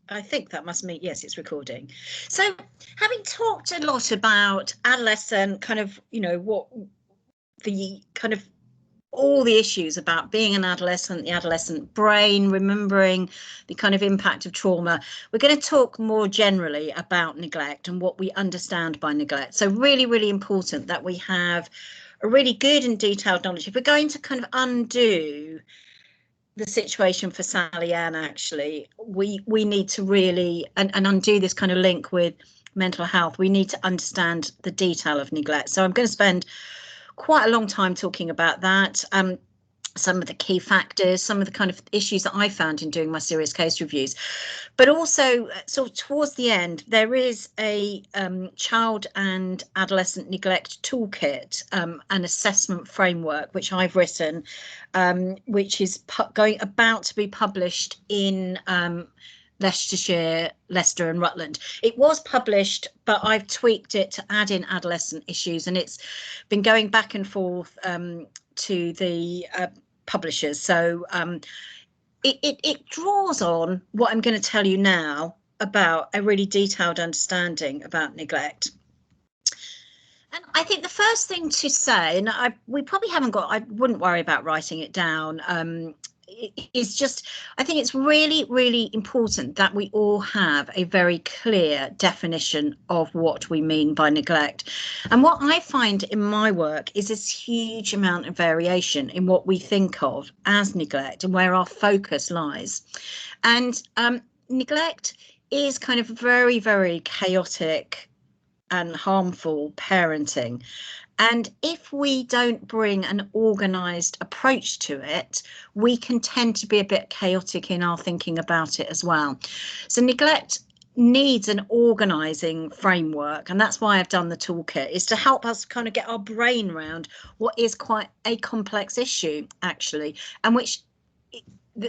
I think that must mean, yes, it's recording. So having talked a lot about adolescent kind of, you know, what the kind of all the issues about being an adolescent, the adolescent brain, remembering the kind of impact of trauma, we're going to talk more generally about neglect and what we understand by neglect. So really, really important that we have a really good and detailed knowledge. If we're going to kind of undo the situation for Sally Ann, actually, we need to really, and undo this kind of link with mental health, we need to understand the detail of neglect. So I'm going to spend quite a long time talking about that. Some of the key factors, some of the kind of issues that I found in doing my serious case reviews, but also sort of towards the end, there is a child and adolescent neglect toolkit, an assessment framework, which I've written, which is about to be published in Leicestershire, Leicester and Rutland. It was published, but I've tweaked it to add in adolescent issues, and it's been going back and forth to the publishers. So it draws on what I'm going to tell you now about a really detailed understanding about neglect. And I think the first thing to say, and we probably haven't got, I wouldn't worry about writing it down, it's just, I think it's really, really important that we all have a very clear definition of what we mean by neglect. And what I find in my work is this huge amount of variation in what we think of as neglect and where our focus lies. And neglect is kind of very, very chaotic and harmful parenting. And if we don't bring an organised approach to it, we can tend to be a bit chaotic in our thinking about it as well. So neglect needs an organising framework, and that's why I've done the toolkit, is to help us kind of get our brain around what is quite a complex issue, actually, and which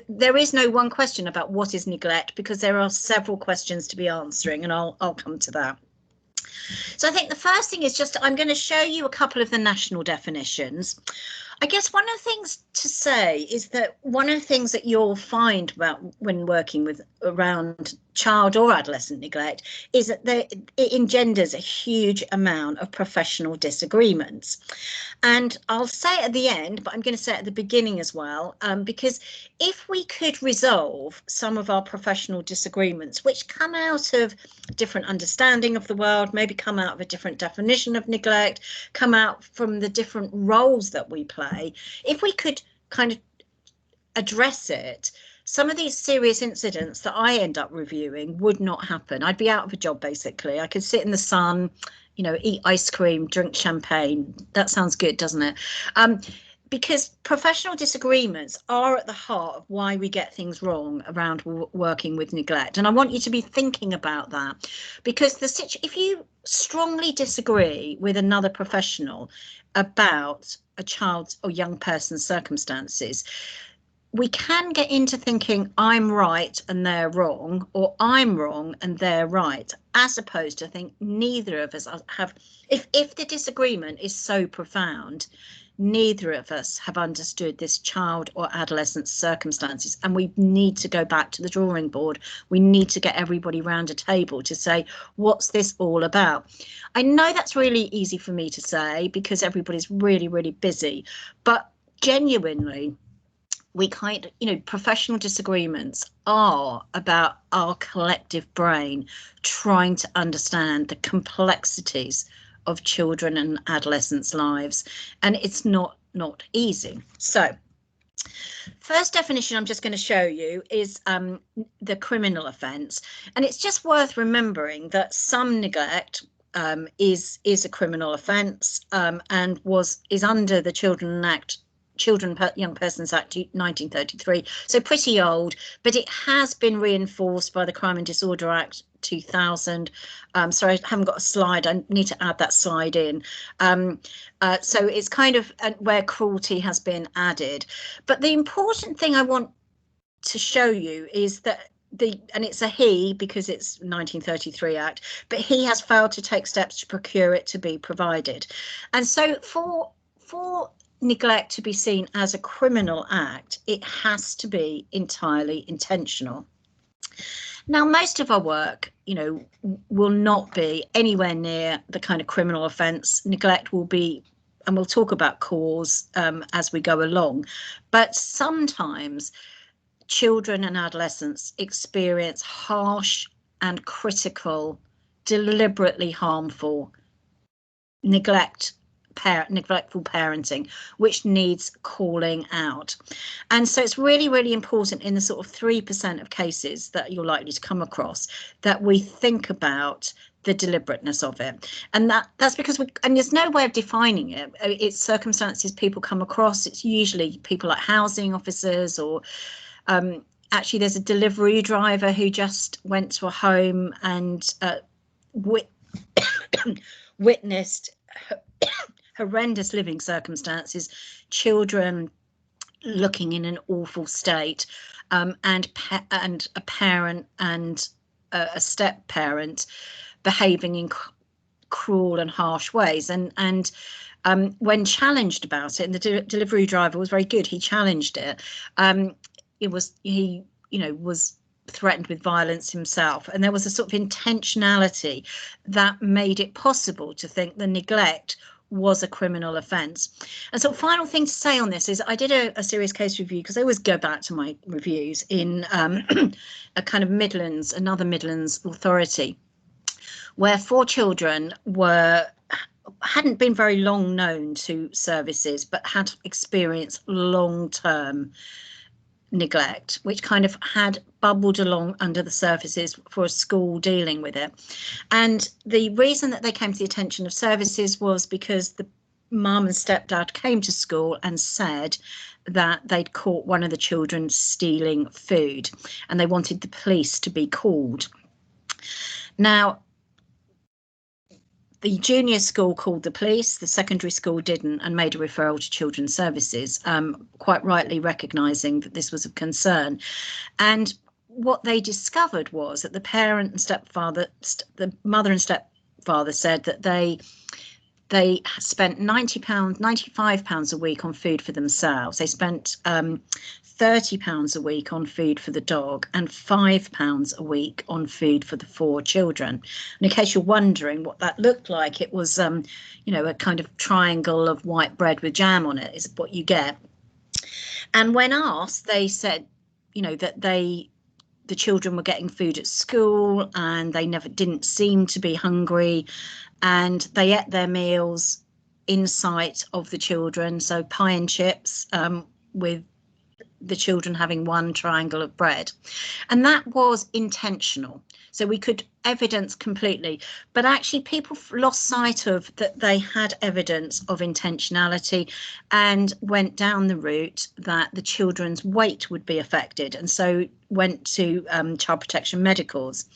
there is no one question about what is neglect, because there are several questions to be answering, and I'll come to that. So I think the first thing is just, I'm going to show you a couple of the national definitions. I guess one of the things to say is that one of the things that you'll find about when working with around child or adolescent neglect is that it engenders a huge amount of professional disagreements. And I'll say it at the end, but I'm going to say it at the beginning as well, because if we could resolve some of our professional disagreements, which come out of different understanding of the world, maybe come out of a different definition of neglect, come out from the different roles that we play, if we could kind of address it, some of these serious incidents that I end up reviewing would not happen. I'd be out of a job, basically. I could sit in the sun, you know, eat ice cream, drink champagne. That sounds good, doesn't it? Because professional disagreements are at the heart of why we get things wrong around working with neglect. And I want you to be thinking about that, because if you strongly disagree with another professional about a child's or young person's circumstances, we can get into thinking I'm right and they're wrong, or I'm wrong and they're right, as opposed to think neither of us have, if the disagreement is so profound, neither of us have understood this child or adolescent's circumstances, and we need to go back to the drawing board. We need to get everybody round a table to say, what's this all about? I know that's really easy for me to say because everybody's really, really busy, but genuinely, professional disagreements are about our collective brain trying to understand the complexities of children and adolescents' lives, and it's not easy. So first definition I'm just going to show you is the criminal offence, and it's just worth remembering that some neglect is a criminal offence and is under the Young Persons Act 1933, so pretty old, but it has been reinforced by the Crime and Disorder Act 2000. Sorry, I haven't got a slide. I need to add that slide in. So it's kind of where cruelty has been added. But the important thing I want to show you is that and it's a he because it's 1933 Act, but he has failed to take steps to procure it to be provided. And so for neglect to be seen as a criminal act, it has to be entirely intentional. Now, most of our work, will not be anywhere near the kind of criminal offence. Neglect will be, and we'll talk about cause as we go along, but sometimes children and adolescents experience harsh and critical, deliberately harmful neglectful parenting, which needs calling out. And so it's really, really important in the sort of 3% of cases that you're likely to come across that we think about the deliberateness of it. And that's because and there's no way of defining it. It's circumstances people come across. It's usually people like housing officers, or actually there's a delivery driver who just went to a home and witnessed horrendous living circumstances, children looking in an awful state, and a parent and a step parent behaving in cruel and harsh ways. And when challenged about it, and the delivery driver was very good, he challenged it. He was threatened with violence himself, and there was a sort of intentionality that made it possible to think the neglect was a criminal offence. And so final thing to say on this is I did a serious case review, because I always go back to my reviews, in a kind of another Midlands authority, where 4 children hadn't been very long known to services, but had experienced long-term neglect, which kind of had bubbled along under the surfaces for a school dealing with it. And the reason that they came to the attention of services was because the mum and stepdad came to school and said that they'd caught one of the children stealing food, and they wanted the police to be called. Now, the junior school called the police, the secondary school didn't, and made a referral to Children's Services, quite rightly recognising that this was of concern. And what they discovered was that the parent and stepfather, the mother and stepfather, said that they spent £95 a week on food for themselves. They spent £30 a week on food for the dog, and £5 a week on food for the 4 children. And in case you're wondering what that looked like, it was a kind of triangle of white bread with jam on it is what you get. And when asked, they said that the children were getting food at school, and they didn't seem to be hungry, and they ate their meals in sight of the children, so pie and chips, with the children having one triangle of bread. And that was intentional, so we could evidence completely, but actually people lost sight of that they had evidence of intentionality, and went down the route that the children's weight would be affected, and so went to child protection medicals.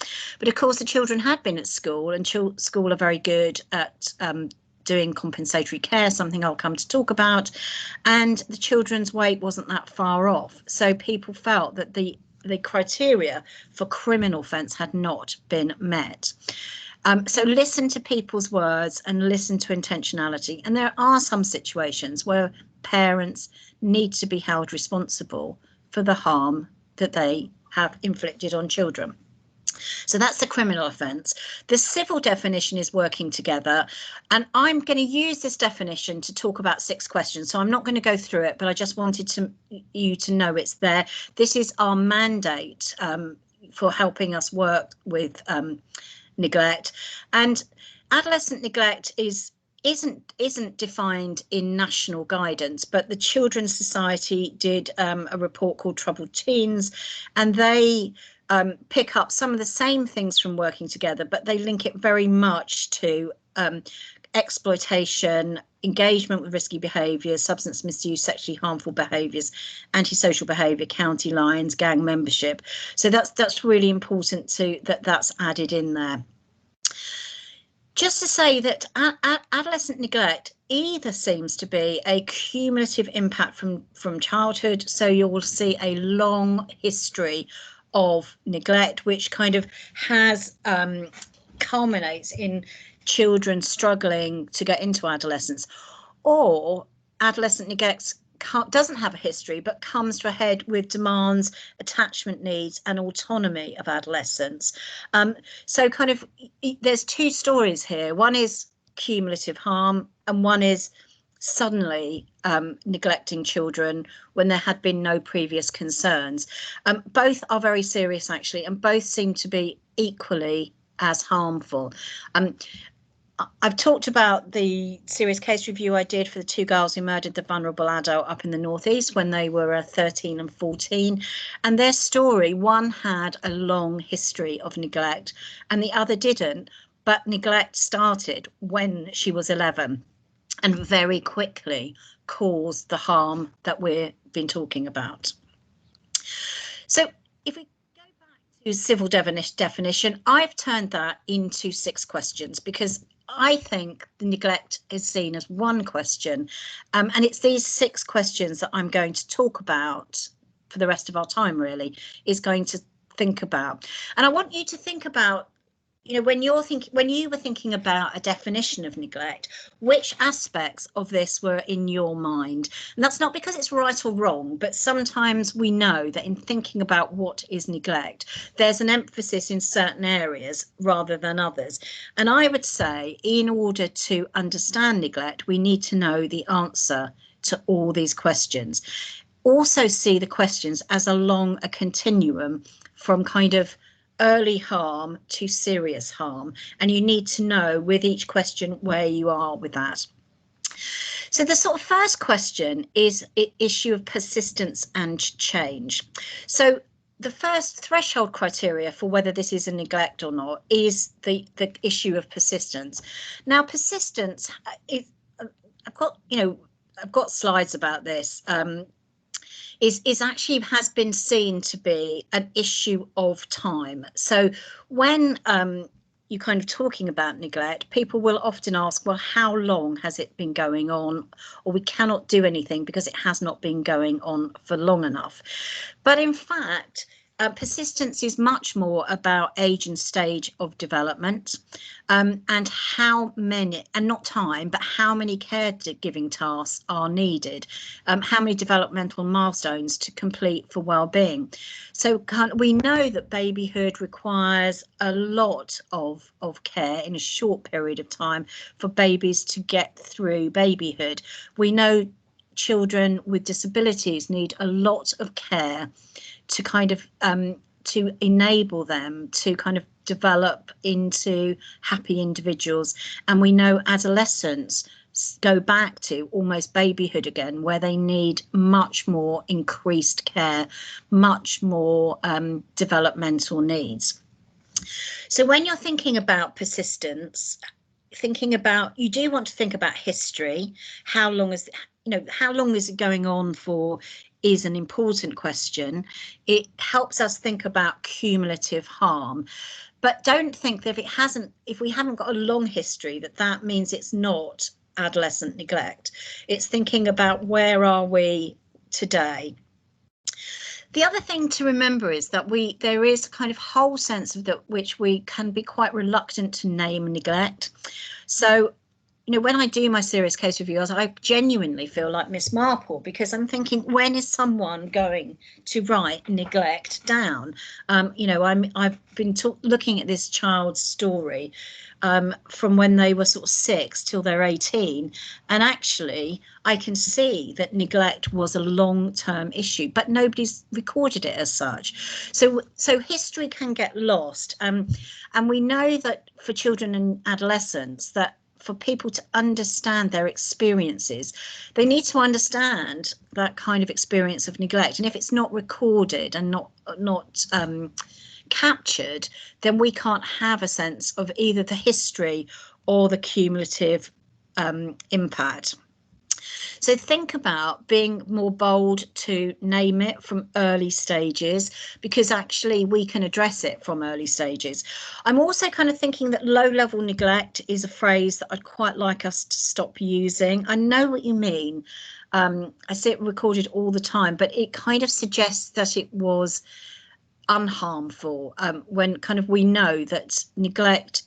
But of course the children had been at school, and school are very good at doing compensatory care, something I'll come to talk about, and the children's weight wasn't that far off. So people felt that the criteria for criminal offence had not been met. So listen to people's words and listen to intentionality. And there are some situations where parents need to be held responsible for the harm that they have inflicted on children. So that's the criminal offence. The civil definition is working together, and I'm going to use this definition to talk about 6 questions. So I'm not going to go through it, but I just wanted you to know it's there. This is our mandate for helping us work with neglect. And adolescent neglect isn't defined in national guidance, but the Children's Society did a report called Troubled Teens, and they pick up some of the same things from working together, but they link it very much to exploitation, engagement with risky behaviours, substance misuse, sexually harmful behaviours, antisocial behaviour, county lines, gang membership. So that's really important that's added in there. Just to say that adolescent neglect either seems to be a cumulative impact from childhood, so you will see a long history of neglect, which kind of has culminates in children struggling to get into adolescence, or adolescent neglect doesn't have a history, but comes to a head with demands, attachment needs and autonomy of adolescence. So kind of there's two stories here. One is cumulative harm and one is suddenly neglecting children when there had been no previous concerns. Both are very serious actually, and both seem to be equally as harmful. I've talked about the serious case review I did for the two girls who murdered the vulnerable adult up in the northeast when they were 13 and 14, and their story, one had a long history of neglect and the other didn't, but neglect started when she was 11 and very quickly caused the harm that we've been talking about. So if we go back to civil definition, I've turned that into 6 questions because I think the neglect is seen as one question, and it's these 6 questions that I'm going to talk about for the rest of our time really is going to think about. And I want you to think about, you know, when you were thinking about a definition of neglect, which aspects of this were in your mind? And that's not because it's right or wrong, but sometimes we know that in thinking about what is neglect, there's an emphasis in certain areas rather than others. And I would say in order to understand neglect, we need to know the answer to all these questions. Also see the questions as along a continuum from kind of early harm to serious harm, and you need to know with each question where you are with that. So the sort of first question is issue of persistence and change. So the first threshold criteria for whether this is a neglect or not is the issue of persistence. Now persistence is, I've got slides about this. Is actually has been seen to be an issue of time. So when you're kind of talking about neglect, people will often ask, well, how long has it been going on? Or we cannot do anything because it has not been going on for long enough. But in fact, persistence is much more about age and stage of development, and how many, and not time, but how many caregiving tasks are needed, how many developmental milestones to complete for well-being. So we know that babyhood requires a lot of care in a short period of time for babies to get through babyhood. We know children with disabilities need a lot of care to kind of to enable them to kind of develop into happy individuals. And we know adolescents go back to almost babyhood again, where they need much more increased care, much more developmental needs. So when you're thinking about persistence, you do want to think about history. How long is it going on for is an important question. It helps us think about cumulative harm, but don't think that if we haven't got a long history, that means it's not adolescent neglect. It's thinking about where are we today. The other thing to remember is that there is a kind of whole sense of that which we can be quite reluctant to name neglect. So, you know, when I do my serious case reviews, I genuinely feel like Miss Marple, because I'm thinking, when is someone going to write neglect down? I've been looking at this child's story from when they were sort of 6 till they're 18, and actually I can see that neglect was a long-term issue, but nobody's recorded it as such. So history can get lost, and we know that for children and adolescents, that for people to understand their experiences, they need to understand that kind of experience of neglect. And if it's not recorded and not captured, then we can't have a sense of either the history or the cumulative impact. So think about being more bold to name it from early stages, because actually we can address it from early stages. I'm also kind of thinking that low-level neglect is a phrase that I'd quite like us to stop using. I know what you mean. I see it recorded all the time, but it kind of suggests that it was unharmful, when kind of we know that neglect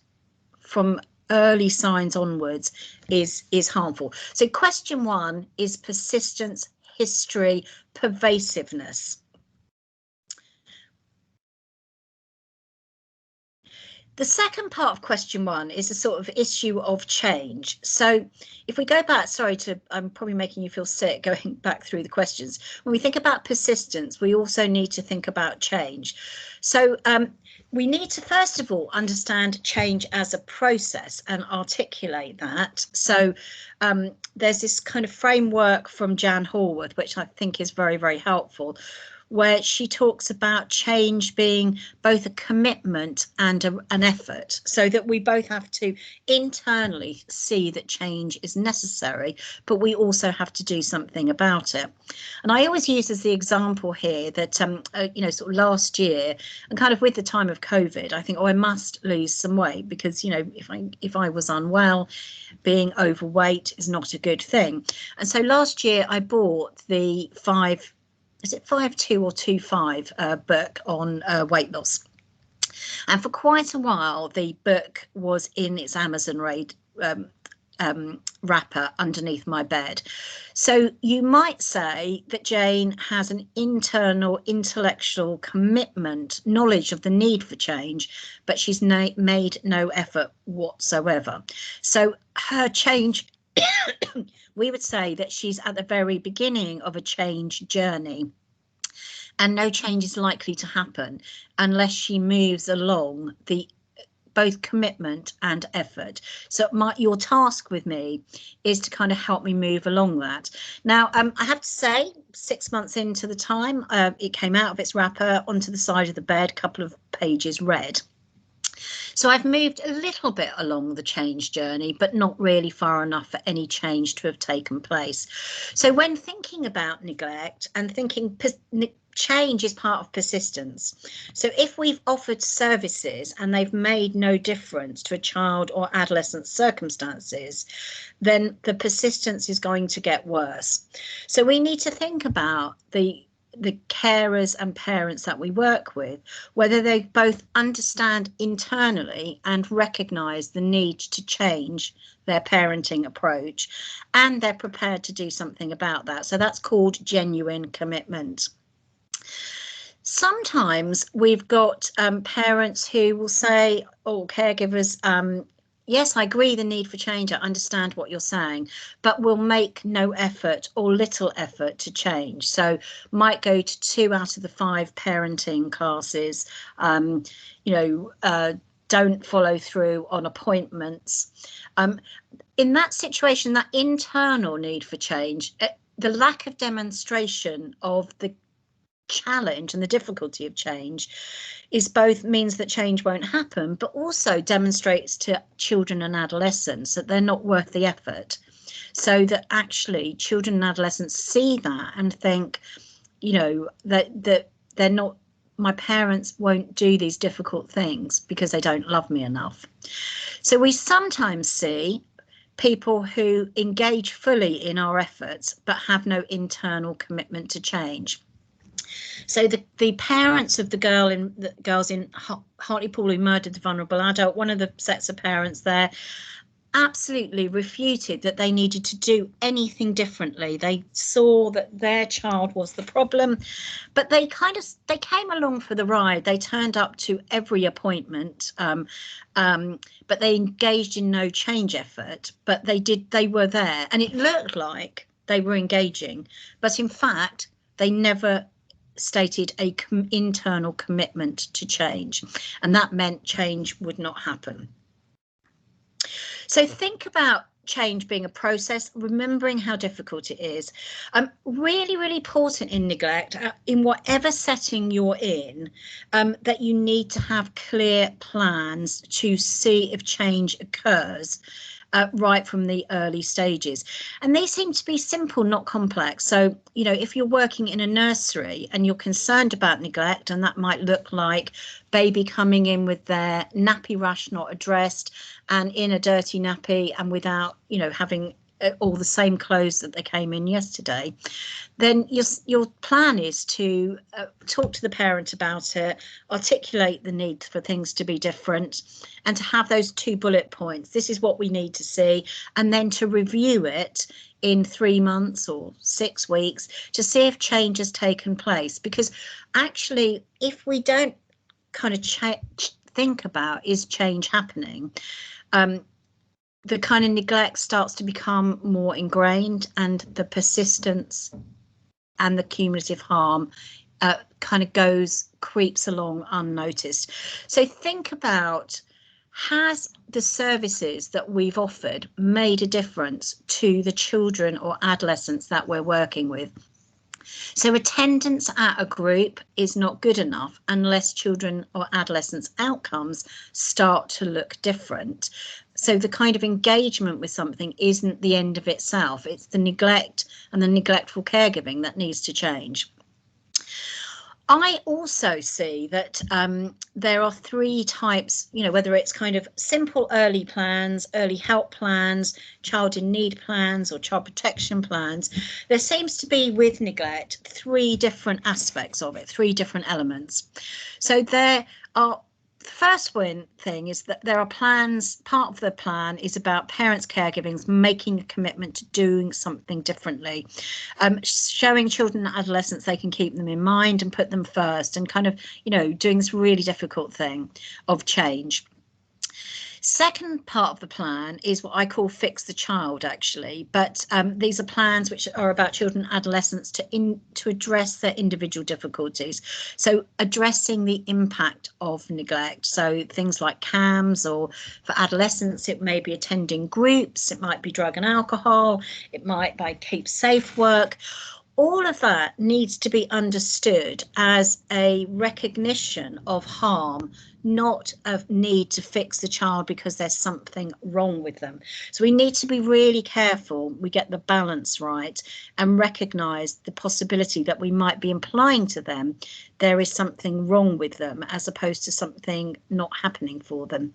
from early signs onwards is harmful. So question 1 is persistence, history, pervasiveness. The second part of question 1 is a sort of issue of change. So if we go back, I'm probably making you feel sick going back through the questions. When we think about persistence, we also need to think about change. So we need to, first of all, understand change as a process and articulate that. So there's this kind of framework from Jan Hallworth, which I think is very, very helpful, where she talks about change being both a commitment and an effort, so that we both have to internally see that change is necessary, but we also have to do something about it. And I always use as the example here that, you know, sort of last year, and kind of with the time of COVID, I think, oh, I must lose some weight because, you know, if I was unwell, being overweight is not a good thing. And so last year I bought the 5'2" or 2'5" book on weight loss, and for quite a while the book was in its Amazon wrapper underneath my bed. So you might say that Jane has an internal intellectual commitment, knowledge of the need for change, but she's made no effort whatsoever. So her change, we would say that she's at the very beginning of a change journey, and no change is likely to happen unless she moves along the both commitment and effort. So your task with me is to kind of help me move along that. Now, I have to say, 6 months into the time, it came out of its wrapper onto the side of the bed, couple of pages read. So I've moved a little bit along the change journey, but not really far enough for any change to have taken place. So when thinking about neglect and thinking change is part of persistence. So if we've offered services and they've made no difference to a child or adolescent circumstances, then the persistence is going to get worse. So we need to think about the carers and parents that we work with, whether they both understand internally and recognise the need to change their parenting approach, and they're prepared to do something about that. So that's called genuine commitment. Sometimes we've got parents who will say, or caregivers, yes, I agree the need for change, I understand what you're saying, but will make no effort or little effort to change. So might go to 2 out of the 5 parenting classes, don't follow through on appointments. In that situation, that internal need for change, the lack of demonstration of the challenge and the difficulty of change is both means that change won't happen, but also demonstrates to children and adolescents that they're not worth the effort. So that actually children and adolescents see that and think, you know, that they're not, my parents won't do these difficult things because they don't love me enough. So we sometimes see people who engage fully in our efforts but have no internal commitment to change. So the parents of the girls in Hartlepool who murdered the vulnerable adult, one of the sets of parents there absolutely refuted that they needed to do anything differently. They saw that their child was the problem, but they came along for the ride. They turned up to every appointment, but they engaged in no change effort, but they were there, and it looked like they were engaging, but in fact they never stated a internal commitment to change, and that meant change would not happen. So think about change being a process, remembering how difficult it is. Really, really important in neglect, in whatever setting you're in, that you need to have clear plans to see if change occurs right from the early stages. And they seem to be simple, not complex. So, you know, if you're working in a nursery and you're concerned about neglect, and that might look like baby coming in with their nappy rash not addressed and in a dirty nappy and without, you know, having all the same clothes that they came in yesterday, then your plan is to talk to the parent about it, articulate the need for things to be different, and to have those 2 bullet points. This is what we need to see, and then to review it in 3 months or 6 weeks to see if change has taken place. Because actually, if we don't kind of think about is change happening, the kind of neglect starts to become more ingrained, and the persistence and the cumulative harm kind of creeps along unnoticed. So think about, has the services that we've offered made a difference to the children or adolescents that we're working with? So attendance at a group is not good enough unless children or adolescents' outcomes start to look different. So the kind of engagement with something isn't the end of itself. It's the neglect and the neglectful caregiving that needs to change. I also see that there are 3 types, whether it's kind of simple early plans, early help plans, child in need plans, or child protection plans. There seems to be, with neglect, 3 different aspects of it, 3 different elements. So there are, the first thing is that there are plans. Part of the plan is about parents' caregiving, making a commitment to doing something differently, showing children and adolescents they can keep them in mind and put them first, and kind of, doing this really difficult thing of change. Second part of the plan is what I call Fix the Child, actually, but these are plans which are about children and adolescents to address their individual difficulties. So addressing the impact of neglect. So things like CAMS, or for adolescents, it may be attending groups, it might be drug and alcohol, it might be keep safe work. All of that needs to be understood as a recognition of harm, not a need to fix the child because there's something wrong with them. So we need to be really careful we get the balance right and recognise the possibility that we might be implying to them there is something wrong with them, as opposed to something not happening for them.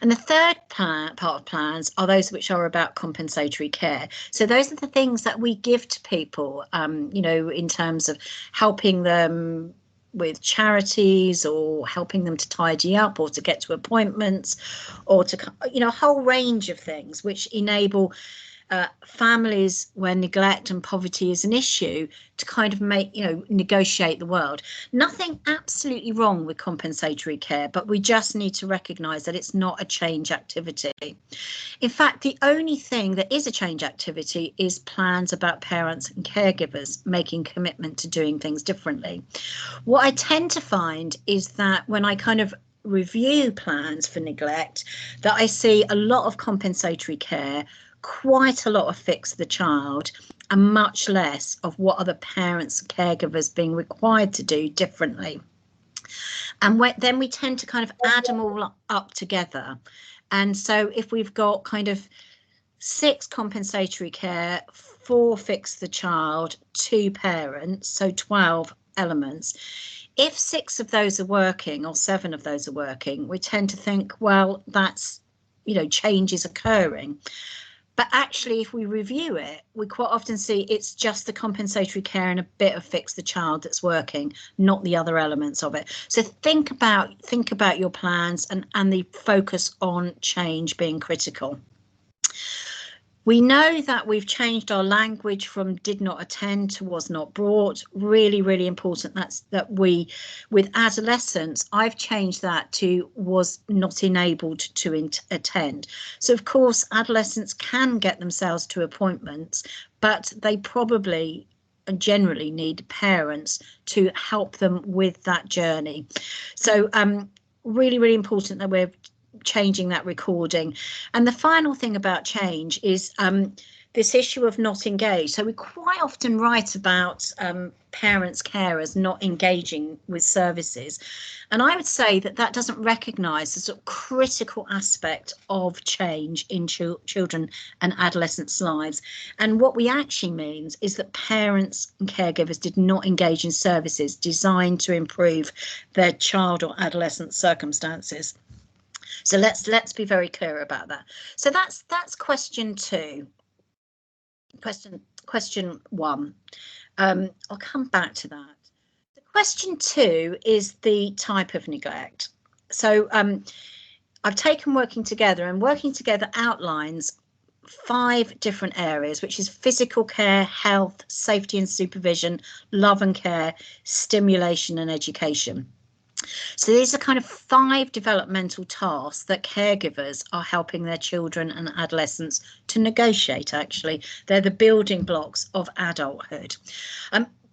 And the third part of plans are those which are about compensatory care. So those are the things that we give to people, in terms of helping them with charities, or helping them to tidy up, or to get to appointments, or to, a whole range of things which enable families where neglect and poverty is an issue to kind of negotiate the world. Nothing absolutely wrong with compensatory care, but we just need to recognise that it's not a change activity. In fact, the only thing that is a change activity is plans about parents and caregivers making commitment to doing things differently. What I tend to find is that when I kind of review plans for neglect, that I see a lot of compensatory care, quite a lot of Fix the Child, and much less of what are the parents and caregivers being required to do differently. And then we tend to kind of add them all up together. And so if we've got kind of 6 compensatory care, 4 Fix the Child, 2 parents, so 12 elements. If 6 of those are working, or 7 of those are working, we tend to think, well, that's, change is occurring. But actually, if we review it, we quite often see it's just the compensatory care and a bit of Fix the Child that's working, not the other elements of it. So think about your plans and the focus on change being critical. We know that we've changed our language from did not attend to was not brought. Really, really important. With adolescents, I've changed that to was not enabled to attend. So of course, adolescents can get themselves to appointments, but they probably and generally need parents to help them with that journey. So really, really important that we're changing that recording. And the final thing about change is this issue of not engaged. So we quite often write about parents, carers not engaging with services. And I would say that doesn't recognise the sort of critical aspect of change in children and adolescents' lives. And what we actually means is that parents and caregivers did not engage in services designed to improve their child or adolescent circumstances. So let's be very clear about that. So that's question 2. Question 1. I'll come back to that. The question 2 is the type of neglect. So I've taken working together, and working together outlines 5 different areas, which is physical care, health, safety and supervision, love and care, stimulation and education. So these are kind of 5 developmental tasks that caregivers are helping their children and adolescents to negotiate. Actually, they're the building blocks of adulthood.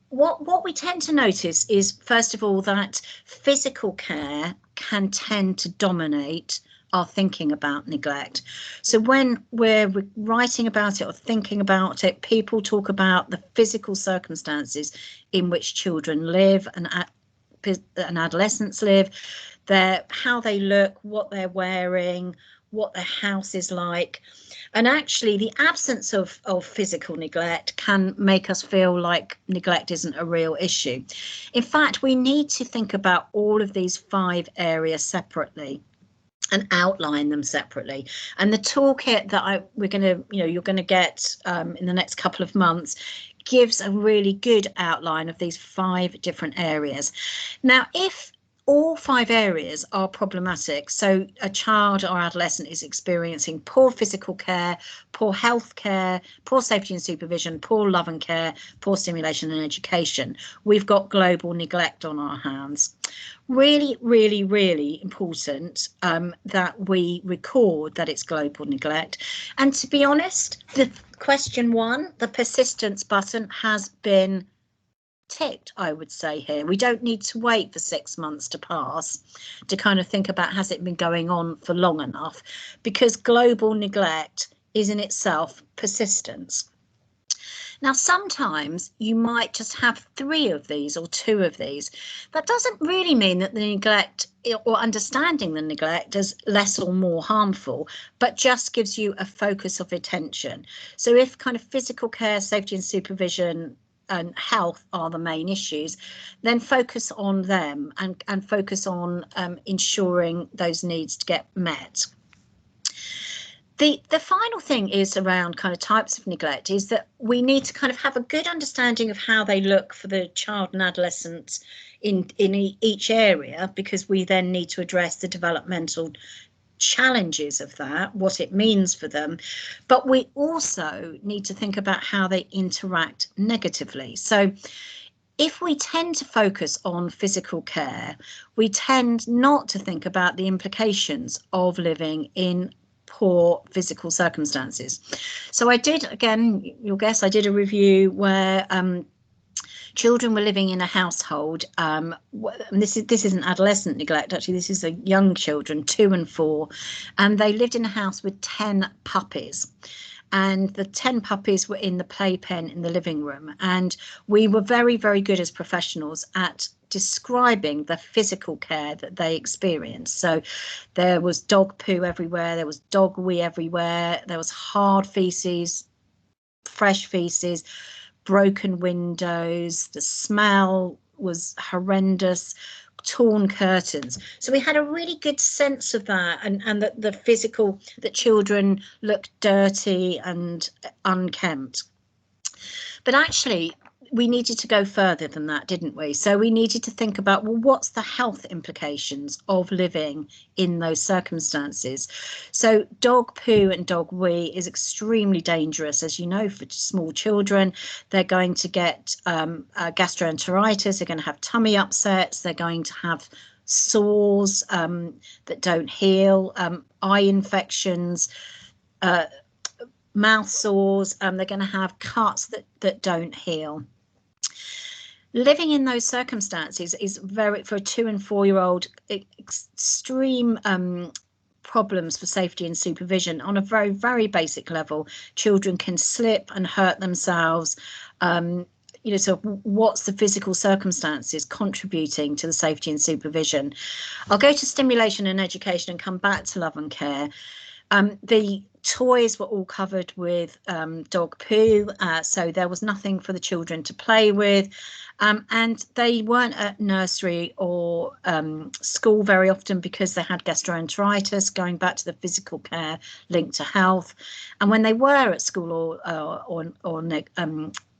What we tend to notice is, first of all, that physical care can tend to dominate our thinking about neglect. So when we're writing about it or thinking about it, people talk about the physical circumstances in which children live and adolescents live, how they look, what they're wearing, what their house is like. And actually, the absence of physical neglect can make us feel like neglect isn't a real issue. In fact, we need to think about all of these 5 areas separately and outline them separately. And the toolkit that you're going to get in the next couple of months gives a really good outline of these 5 different areas. Now, if all 5 areas are problematic, so a child or adolescent is experiencing poor physical care, poor health care, poor safety and supervision, poor love and care, poor stimulation and education, we've got global neglect on our hands. Really, really, really important that we record that it's global neglect. And to be honest, the question 1, the persistence button, has been ticked, I would say here. We don't need to wait for 6 months to pass to kind of think about, has it been going on for long enough? Because global neglect is in itself persistence. Now, sometimes you might just have 3 of these or 2 of these. That doesn't really mean that the neglect or understanding the neglect is less or more harmful, but just gives you a focus of attention. So if kind of physical care, safety and supervision and health are the main issues, then focus on them and focus on ensuring those needs to get met. The final thing is around kind of types of neglect, is that we need to kind of have a good understanding of how they look for the child and adolescent in each area, because we then need to address the developmental challenges of that, what it means for them. But we also need to think about how they interact negatively. So if we tend to focus on physical care, we tend not to think about the implications of living in poor physical circumstances. So I did, again, you'll guess, I did a review where children were living in a household. This isn't adolescent neglect, actually, this is a young children, 2 and 4, and they lived in a house with 10 puppies. And the 10 puppies were in the playpen in the living room. And we were very, very good as professionals at describing the physical care that they experienced. So there was dog poo everywhere, there was dog wee everywhere, there was hard feces, fresh feces, broken windows, the smell was horrendous, torn curtains. So we had a really good sense of that, and that the physical, that children looked dirty and unkempt. But actually, we needed to go further than that, didn't we? So we needed to think about, well, what's the health implications of living in those circumstances? So dog poo and dog wee is extremely dangerous, as you know, for small children. They're going to get gastroenteritis, they're going to have tummy upsets, they're going to have sores that don't heal, eye infections, mouth sores, they're going to have cuts that don't heal. Living in those circumstances is very, for a 2 and 4-year-old, extreme problems for safety and supervision on a very, very basic level. Children can slip and hurt themselves. So what's the physical circumstances contributing to the safety and supervision? I'll go to stimulation and education and come back to love and care. The toys were all covered with dog poo, so there was nothing for the children to play with, and they weren't at nursery or school very often because they had gastroenteritis, going back to the physical care linked to health. And when they were at school or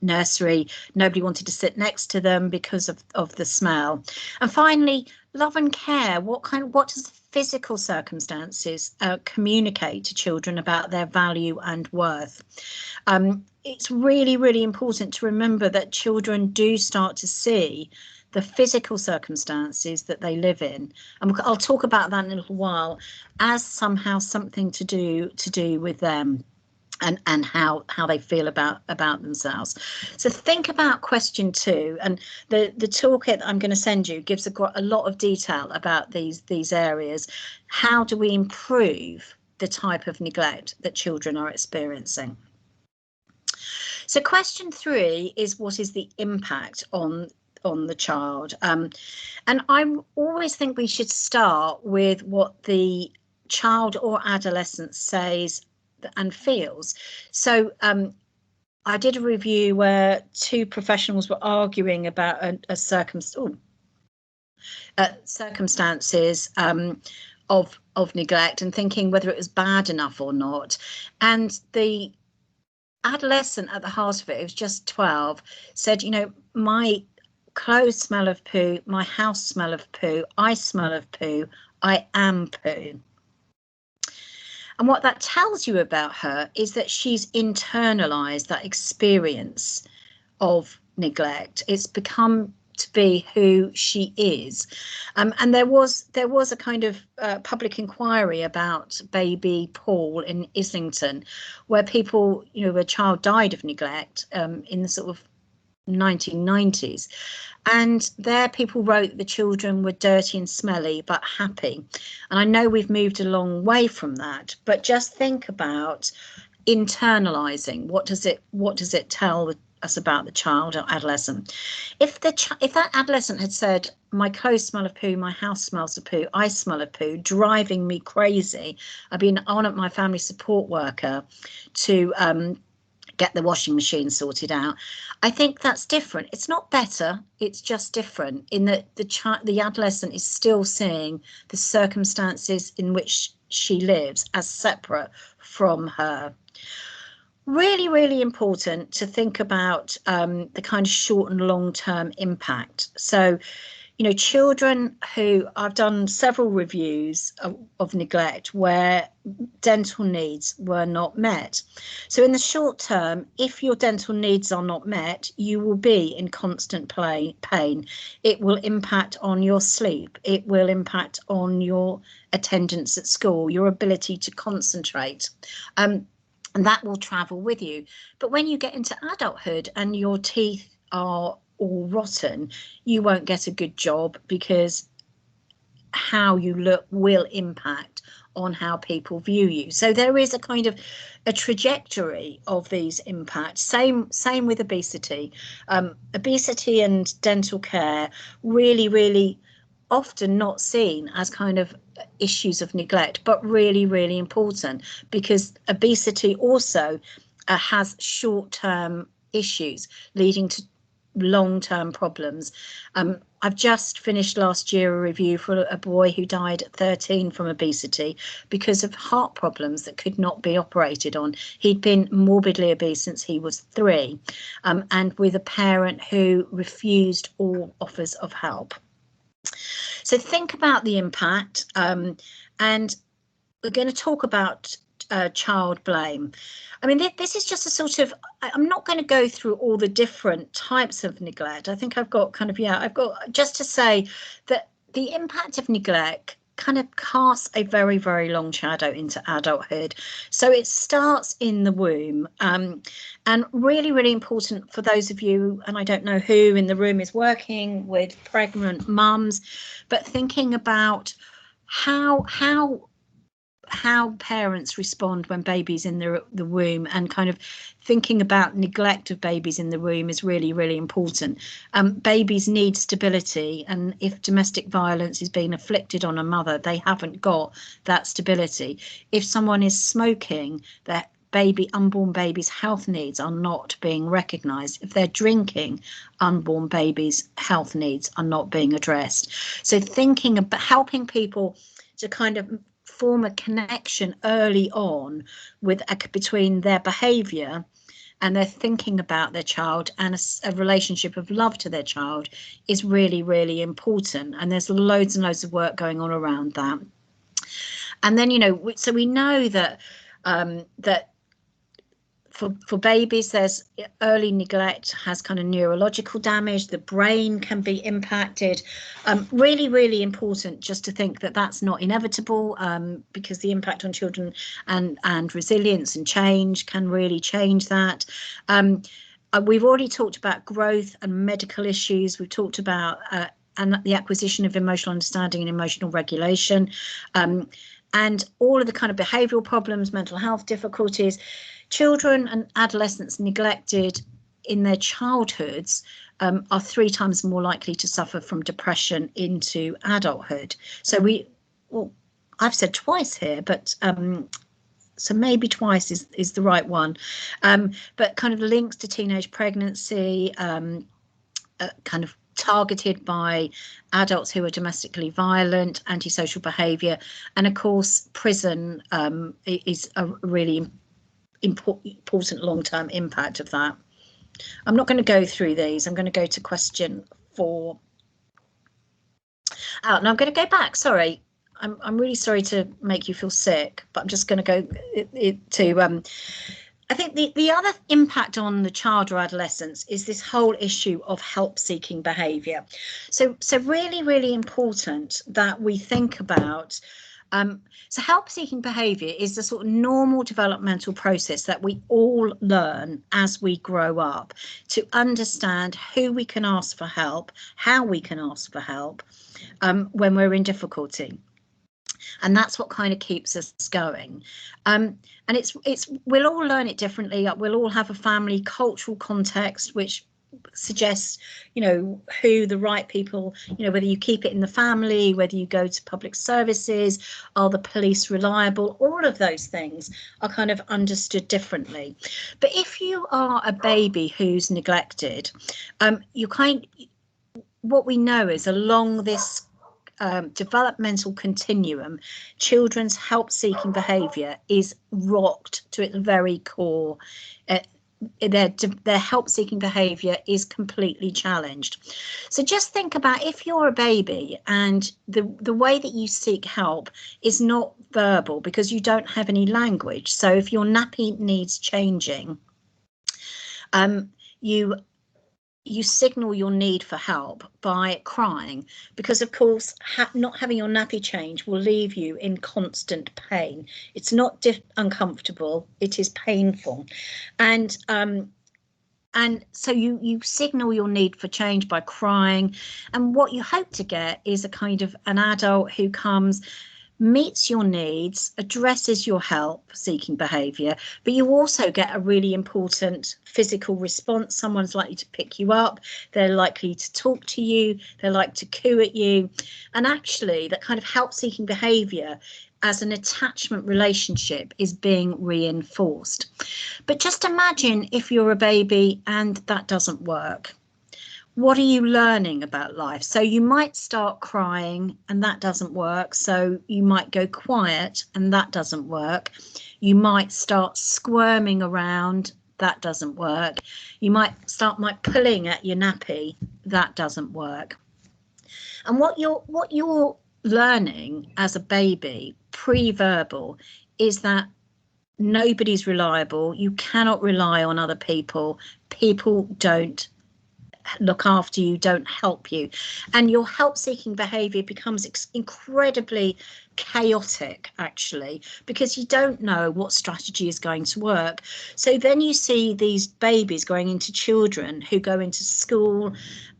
nursery, nobody wanted to sit next to them because of the smell. And finally, love and care. What does the physical circumstances communicate to children about their value and worth? It's really, really important to remember that children do start to see the physical circumstances that they live in, and I'll talk about that in a little while, as somehow something to do with them and how they feel about themselves. So think about question 2, and the toolkit I'm going to send you gives a lot of detail about these areas. How do we improve the type of neglect that children are experiencing? So question 3 is, what is the impact on the child? And I always think we should start with what the child or adolescent says and feels. So I did a review where 2 professionals were arguing about circumstances of neglect and thinking whether it was bad enough or not. And the adolescent at the heart of it, who was just 12, said, you know, my clothes smell of poo, my house smell of poo, I smell of poo, I am poo. And what that tells you about her is that she's internalized that experience of neglect. It's become to be who she is. And there was a kind of public inquiry about baby Paul in Islington, where people, you know, a child died of neglect in the sort of 1990s, and there people wrote the children were dirty and smelly but happy. And I know we've moved a long way from that, but just think about internalizing. What does it tell us about the child or adolescent? If that adolescent had said, my clothes smell of poo, my house smells of poo, I smell of poo, driving me crazy, I've been on at my family support worker to get the washing machine sorted out, I think that's different. It's not better, it's just different, in that the adolescent is still seeing the circumstances in which she lives as separate from her. Really, really important to think about the kind of short and long-term impact. So, you know, children who, I've done several reviews of neglect where dental needs were not met. So in the short term, if your dental needs are not met, you will be in constant pain. It will impact on your sleep. It will impact on your attendance at school, your ability to concentrate. And that will travel with you. But when you get into adulthood and your teeth are all rotten, you won't get a good job, because how you look will impact on how people view you. So there is a kind of a trajectory of these impacts. Same with obesity. Obesity and dental care really, really often not seen as kind of issues of neglect, but really, really important, because obesity also has short-term issues leading to long-term problems. I've just finished last year a review for a boy who died at 13 from obesity because of heart problems that could not be operated on. He'd been morbidly obese since he was 3, and with a parent who refused all offers of help. So think about the impact, and we're going to talk about child blame. I mean, this is just a sort of, I'm not going to go through all the different types of neglect. I think I've got just to say that the impact of neglect kind of casts a very, very long shadow into adulthood. So it starts in the womb, and really, really important for those of you, and I don't know who in the room is working with pregnant mums, but thinking about how parents respond when baby's in the womb, and kind of thinking about neglect of babies in the womb is really, really important. Babies need stability, and if domestic violence is being inflicted on a mother, they haven't got that stability. If someone is smoking, that unborn babies' health needs are not being recognised. If they're drinking, unborn babies' health needs are not being addressed. So thinking about helping people to kind of form a connection early on with between their behaviour and they're thinking about their child, and a relationship of love to their child is really, really important. And there's loads and loads of work going on around that. And then, you know, so we know that that for babies, there's early neglect has kind of neurological damage. The brain can be impacted. Really, really important just to think that that's not inevitable, because the impact on children and resilience and change can really change that. We've already talked about growth and medical issues. We've talked about and the acquisition of emotional understanding and emotional regulation, and all of the kind of behavioural problems, mental health difficulties. Children and adolescents neglected in their childhoods are 3 times more likely to suffer from depression into adulthood. So I've said twice here, but so maybe twice is the right one. But kind of links to teenage pregnancy, kind of targeted by adults who are domestically violent, antisocial behaviour, and of course prison is a really important long-term impact of that. I'm not going to go through these. I'm going to go to question 4. Oh, and I'm going to go back. Sorry, I'm really sorry to make you feel sick, but I'm just going to go to I think the other impact on the child or adolescence is this whole issue of help-seeking behaviour. So really, really important that we think about. So help-seeking behaviour is the sort of normal developmental process that we all learn as we grow up, to understand who we can ask for help, how we can ask for help when we're in difficulty. And that's what kind of keeps us going. And we'll all learn it differently. We'll all have a family cultural context which suggests, you know, who the right people, you know, whether you keep it in the family, whether you go to public services, are the police reliable, all of those things are kind of understood differently. But if you are a baby who's neglected, what we know is along this developmental continuum, children's help-seeking behaviour is rocked to its very core. Their help-seeking behaviour is completely challenged. So just think about if you're a baby and the way that you seek help is not verbal because you don't have any language. So if your nappy needs changing, you signal your need for help by crying, because of course not having your nappy change will leave you in constant pain. It's not uncomfortable, it is painful. And so you signal your need for change by crying, and what you hope to get is a kind of an adult who comes, meets your needs, addresses your help-seeking behaviour, but you also get a really important physical response. Someone's likely to pick you up, they're likely to talk to you, they're likely to coo at you, and actually that kind of help-seeking behaviour as an attachment relationship is being reinforced. But just imagine if you're a baby and that doesn't work. What are you learning about life? So you might start crying and that doesn't work. So you might go quiet and that doesn't work. You might start squirming around. That doesn't work. You might start pulling at your nappy. That doesn't work. And what you're learning as a baby, pre-verbal, is that nobody's reliable. You cannot rely on other people. People don't look after you, don't help you, and your help-seeking behaviour becomes incredibly chaotic, actually, because you don't know what strategy is going to work. So then you see these babies going into children who go into school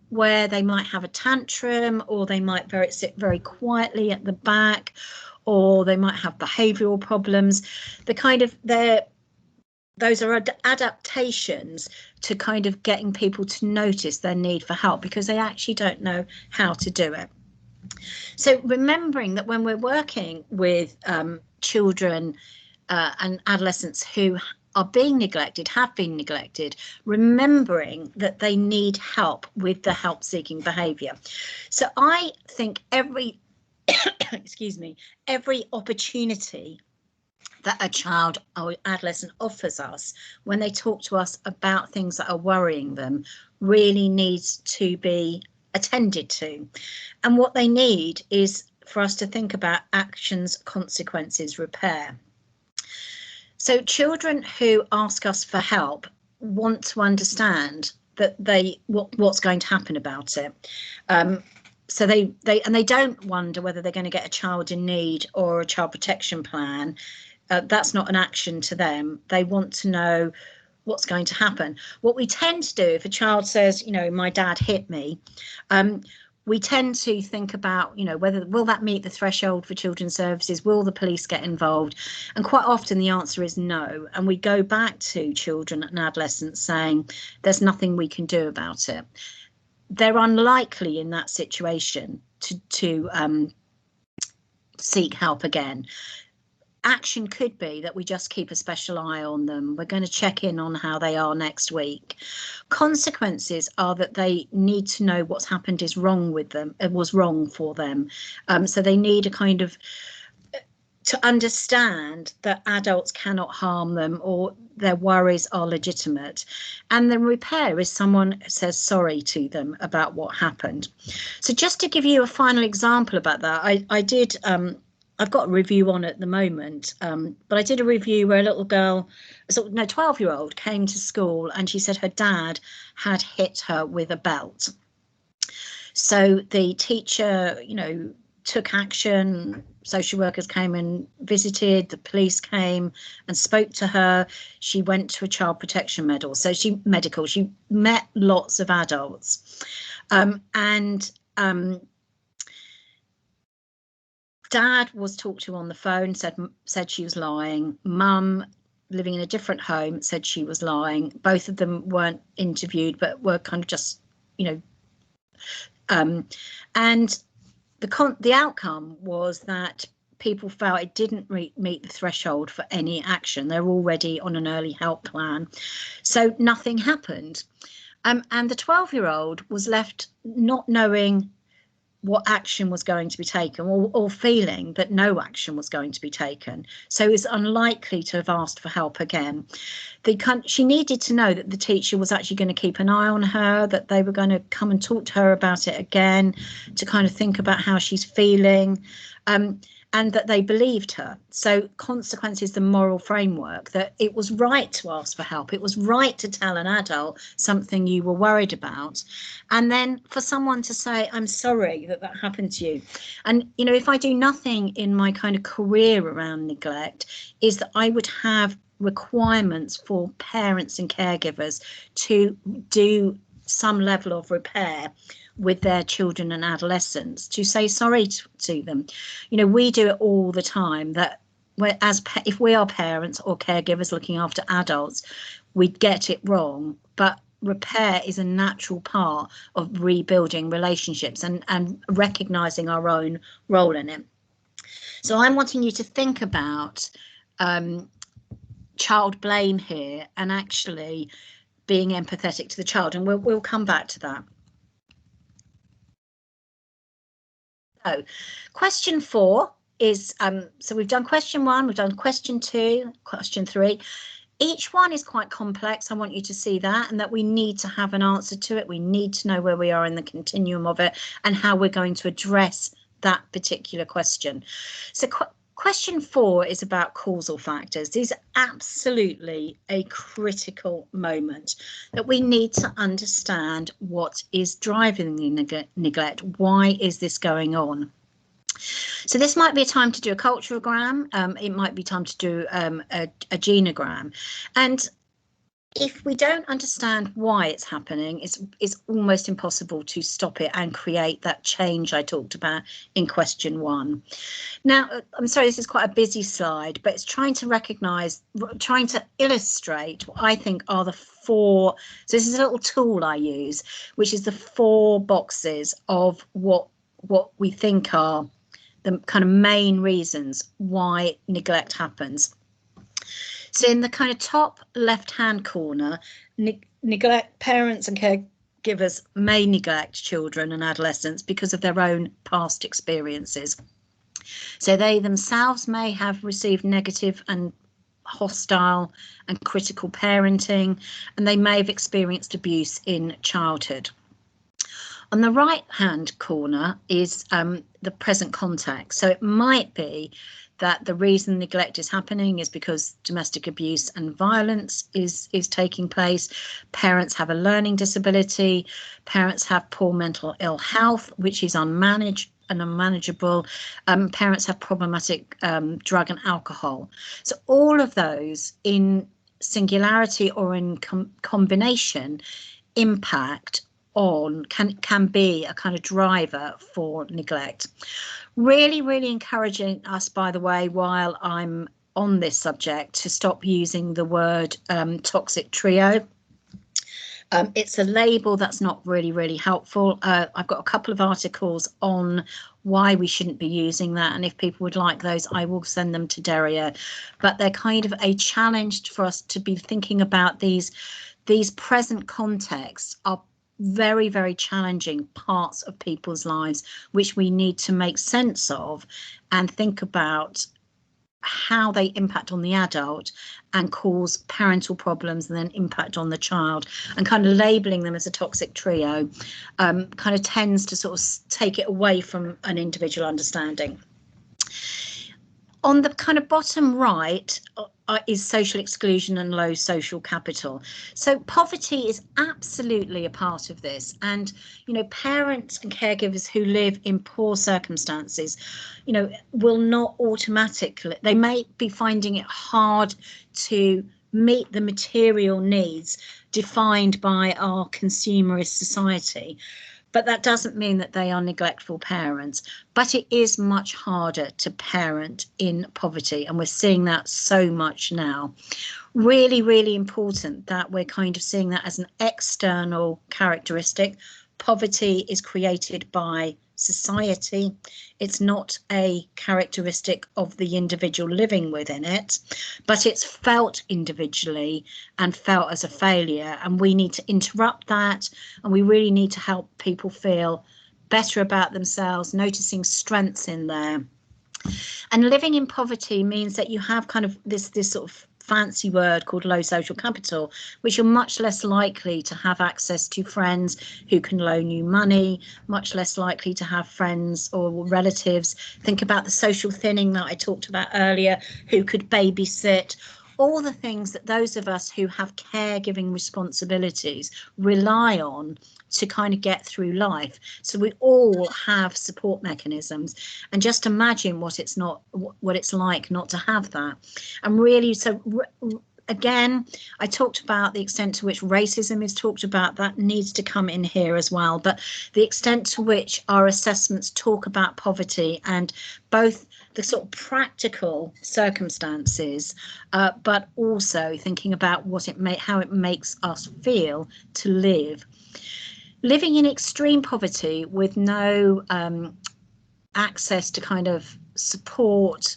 where they might have a tantrum, or they might sit very quietly at the back, or they might have behavioural problems. Those are adaptations to kind of getting people to notice their need for help, because they actually don't know how to do it. So remembering that when we're working with children and adolescents who are being neglected, have been neglected, remembering that they need help with the help-seeking behaviour. So I think every opportunity that a child or adolescent offers us when they talk to us about things that are worrying them really needs to be attended to. And what they need is for us to think about actions, consequences, repair. So children who ask us for help want to understand that what's going to happen about it. So they don't wonder whether they're going to get a child in need or a child protection plan. That's not an action to them. They want to know what's going to happen. What we tend to do if a child says, you know, my dad hit me, we tend to think about, you know, whether will that meet the threshold for children's services? Will the police get involved? And quite often the answer is no. And we go back to children and adolescents saying there's nothing we can do about it. They're unlikely in that situation to seek help again. Action could be that we just keep a special eye on them. We're going to check in on how they are next week. Consequences are that they need to know what's happened is wrong with them. It was wrong for them. So they need a kind of to understand that adults cannot harm them or their worries are legitimate. And the repair is someone says sorry to them about what happened. So just to give you a final example about that, I did I've got a review on at the moment, but I did a review where a little girl, 12-year-old came to school and she said her dad had hit her with a belt. So the teacher, you know, took action. Social workers came and visited, the police came and spoke to her. She went to a child protection medical. So she met lots of adults. Dad was talked to on the phone, said she was lying. Mum, living in a different home, said she was lying. Both of them weren't interviewed, but were kind of just, you know, and the outcome was that people felt it didn't meet the threshold for any action. They're already on an early help plan, so nothing happened. And the 12-year-old was left not knowing what action was going to be taken, or feeling that no action was going to be taken. So is unlikely to have asked for help again. She needed to know that the teacher was actually going to keep an eye on her, that they were going to come and talk to her about it again, to kind of think about how she's feeling, and that they believed her. So consequence is the moral framework, that it was right to ask for help. It was right to tell an adult something you were worried about. And then for someone to say, I'm sorry that that happened to you. And, you know, if I do nothing in my kind of career around neglect, is that I would have requirements for parents and caregivers to do some level of repair with their children and adolescents, to say sorry to them. You know, we do it all the time, that if we are parents or caregivers looking after adults, we get it wrong, but repair is a natural part of rebuilding relationships and recognizing our own role in it. So I'm wanting you to think about child blame here and actually being empathetic to the child, and we'll come back to that. So question 4 is, so we've done question 1, we've done question 2, question 3. Each one is quite complex. I want you to see that, and that we need to have an answer to it. We need to know where we are in the continuum of it and how we're going to address that particular question. So question 4 is about causal factors. These are absolutely a critical moment, that we need to understand what is driving the neglect. Why is this going on? So this might be a time to do a culturogram. It might be time to do a genogram. And if we don't understand why it's happening, it's almost impossible to stop it and create that change I talked about in question 1. Now, I'm sorry, this is quite a busy slide, but it's trying to illustrate what I think are the 4. So this is a little tool I use, which is the 4 boxes of what we think are the kind of main reasons why neglect happens. So in the kind of top left-hand corner, parents and caregivers may neglect children and adolescents because of their own past experiences. So they themselves may have received negative and hostile and critical parenting, and they may have experienced abuse in childhood. On the right hand corner is the present context. So it might be that the reason neglect is happening is because domestic abuse and violence is taking place. Parents have a learning disability. Parents have poor mental ill health, which is unmanaged and unmanageable. Parents have problematic drug and alcohol. So all of those in singularity or in combination impact on can be a kind of driver for neglect. Really, really encouraging us, by the way, while I'm on this subject, to stop using the word toxic trio. It's a label that's not really, really helpful. I've got a couple of articles on why we shouldn't be using that, and if people would like those, I will send them to Daria. But they're kind of a challenge for us to be thinking about these present contexts are very, very challenging parts of people's lives, which we need to make sense of and think about how they impact on the adult and cause parental problems and then impact on the child. And kind of labeling them as a toxic trio kind of tends to sort of take it away from an individual understanding. On the kind of bottom right is social exclusion and low social capital. So poverty is absolutely a part of this. And, you know, parents and caregivers who live in poor circumstances, you know, will not automatically, they may be finding it hard to meet the material needs defined by our consumerist society. But that doesn't mean that they are neglectful parents. But it is much harder to parent in poverty, and we're seeing that so much now. Really, really important that we're kind of seeing that as an external characteristic. Poverty is created by society. It's not a characteristic of the individual living within it, but it's felt individually and felt as a failure. And we need to interrupt that, and we really need to help people feel better about themselves, noticing strengths in there. And living in poverty means that you have kind of this sort of fancy word called low social capital, which you're much less likely to have access to friends who can loan you money, much less likely to have friends or relatives. Think about the social thinning that I talked about earlier, who could babysit. All the things that those of us who have caregiving responsibilities rely on to kind of get through life. So we all have support mechanisms, and just imagine what it's like not to have that. And really, so again, I talked about the extent to which racism is talked about. That needs to come in here as well. But the extent to which our assessments talk about poverty and both the sort of practical circumstances, but also thinking about how it makes us feel to live. Living in extreme poverty with no access to kind of support,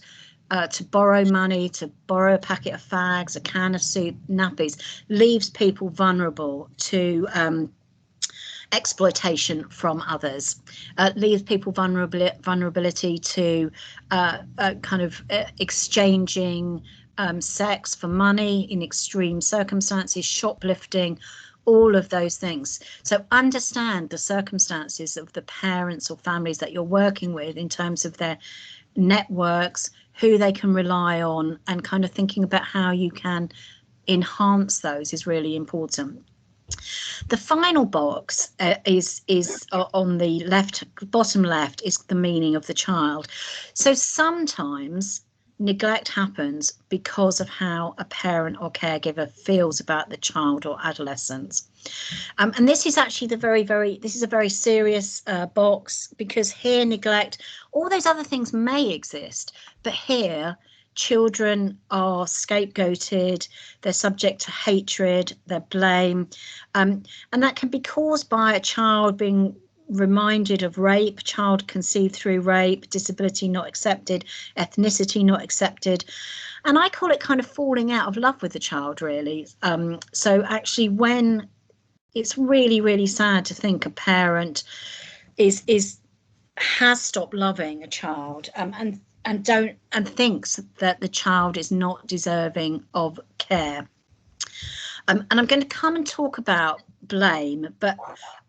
to borrow money, to borrow a packet of fags, a can of soup, nappies, leaves people vulnerable to exploitation from others, leaves people vulnerability to kind of exchanging sex for money in extreme circumstances, shoplifting, all of those things. So understand the circumstances of the parents or families that you're working with in terms of their networks, who they can rely on, and kind of thinking about how you can enhance those is really important. The final box is on the bottom left is the meaning of the child. So sometimes neglect happens because of how a parent or caregiver feels about the child or adolescent. And this is actually this is a very serious box, because here neglect, all those other things may exist, but here children are scapegoated, they're subject to hatred, they're blame, and that can be caused by a child being reminded of rape, child conceived through rape, disability not accepted, ethnicity not accepted. And I call it kind of falling out of love with the child, really. So actually, when it's really, really sad to think a parent is has stopped loving a child, and thinks that the child is not deserving of care. And I'm going to come and talk about blame, but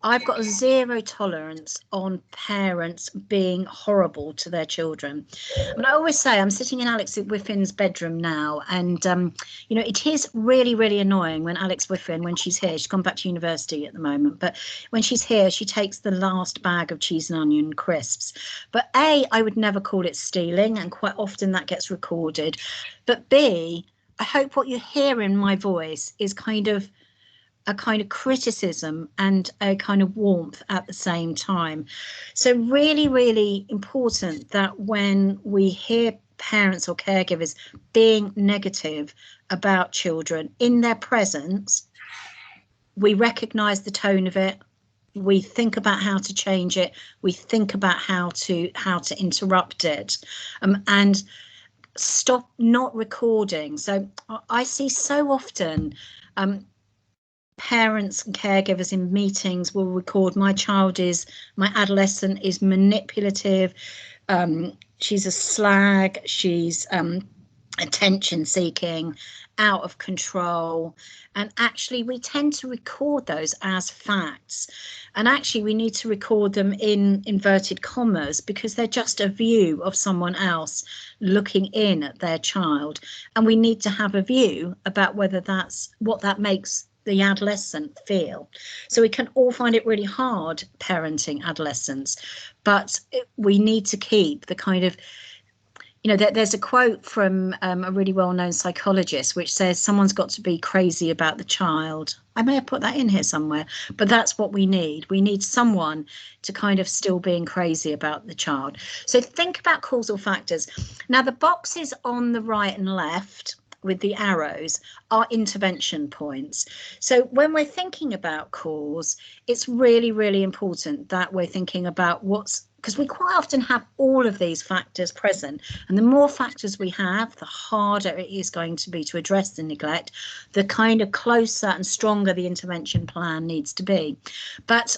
I've got a zero tolerance on parents being horrible to their children. And I always say, I'm sitting in Alex Whiffin's bedroom now, and you know, it is really, really annoying when Alex Whiffin, when she's here, she's gone back to university at the moment, but when she's here, she takes the last bag of cheese and onion crisps. But A, I would never call it stealing, and quite often that gets recorded. But B, I hope what you hear in my voice is kind of a kind of criticism and a kind of warmth at the same time. So really, really important that when we hear parents or caregivers being negative about children in their presence, we recognise the tone of it. We think about how to change it. We think about how to interrupt it, and stop not recording. So I see so often parents and caregivers in meetings will record, my adolescent is manipulative, she's a slag, she's attention seeking, out of control. And actually we tend to record those as facts, and actually we need to record them in inverted commas because they're just a view of someone else looking in at their child, and we need to have a view about whether that's what that makes the adolescent feel. So we can all find it really hard parenting adolescents, but we need to keep the kind of, you know, there's a quote from a really well-known psychologist which says someone's got to be crazy about the child. I may have put that in here somewhere, but that's what we need. We need someone to kind of still being crazy about the child. So think about causal factors. Now the boxes on the right and left with the arrows are intervention points. So when we're thinking about cause, it's really, really important that we're thinking about because we quite often have all of these factors present, and the more factors we have, the harder it is going to be to address the neglect, the kind of closer and stronger the intervention plan needs to be. But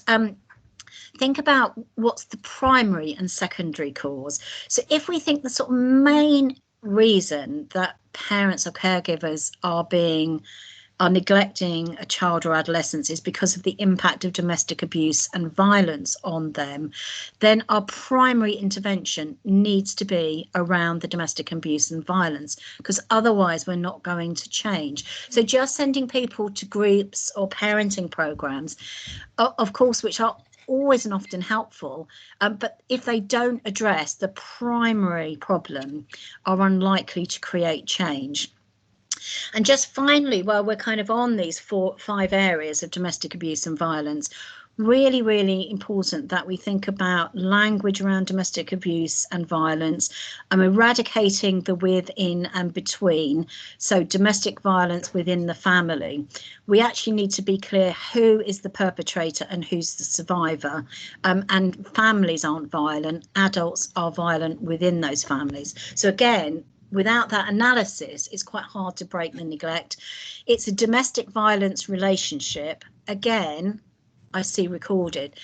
think about what's the primary and secondary cause. So if we think the sort of main reason that parents or caregivers are neglecting a child or adolescent is because of the impact of domestic abuse and violence on them, then our primary intervention needs to be around the domestic abuse and violence, because otherwise we're not going to change. So just sending people to groups or parenting programs, of course, which are always and often helpful, but if they don't address the primary problem, are unlikely to create change. And just finally, while we're kind of on these 5 areas of domestic abuse and violence, really, really important that we think about language around domestic abuse and violence, eradicating the within and between. So domestic violence within the family. We actually need to be clear who is the perpetrator and who's the survivor. And families aren't violent, adults are violent within those families. So again, without that analysis, it's quite hard to break the neglect. It's a domestic violence relationship. Again, I see recorded.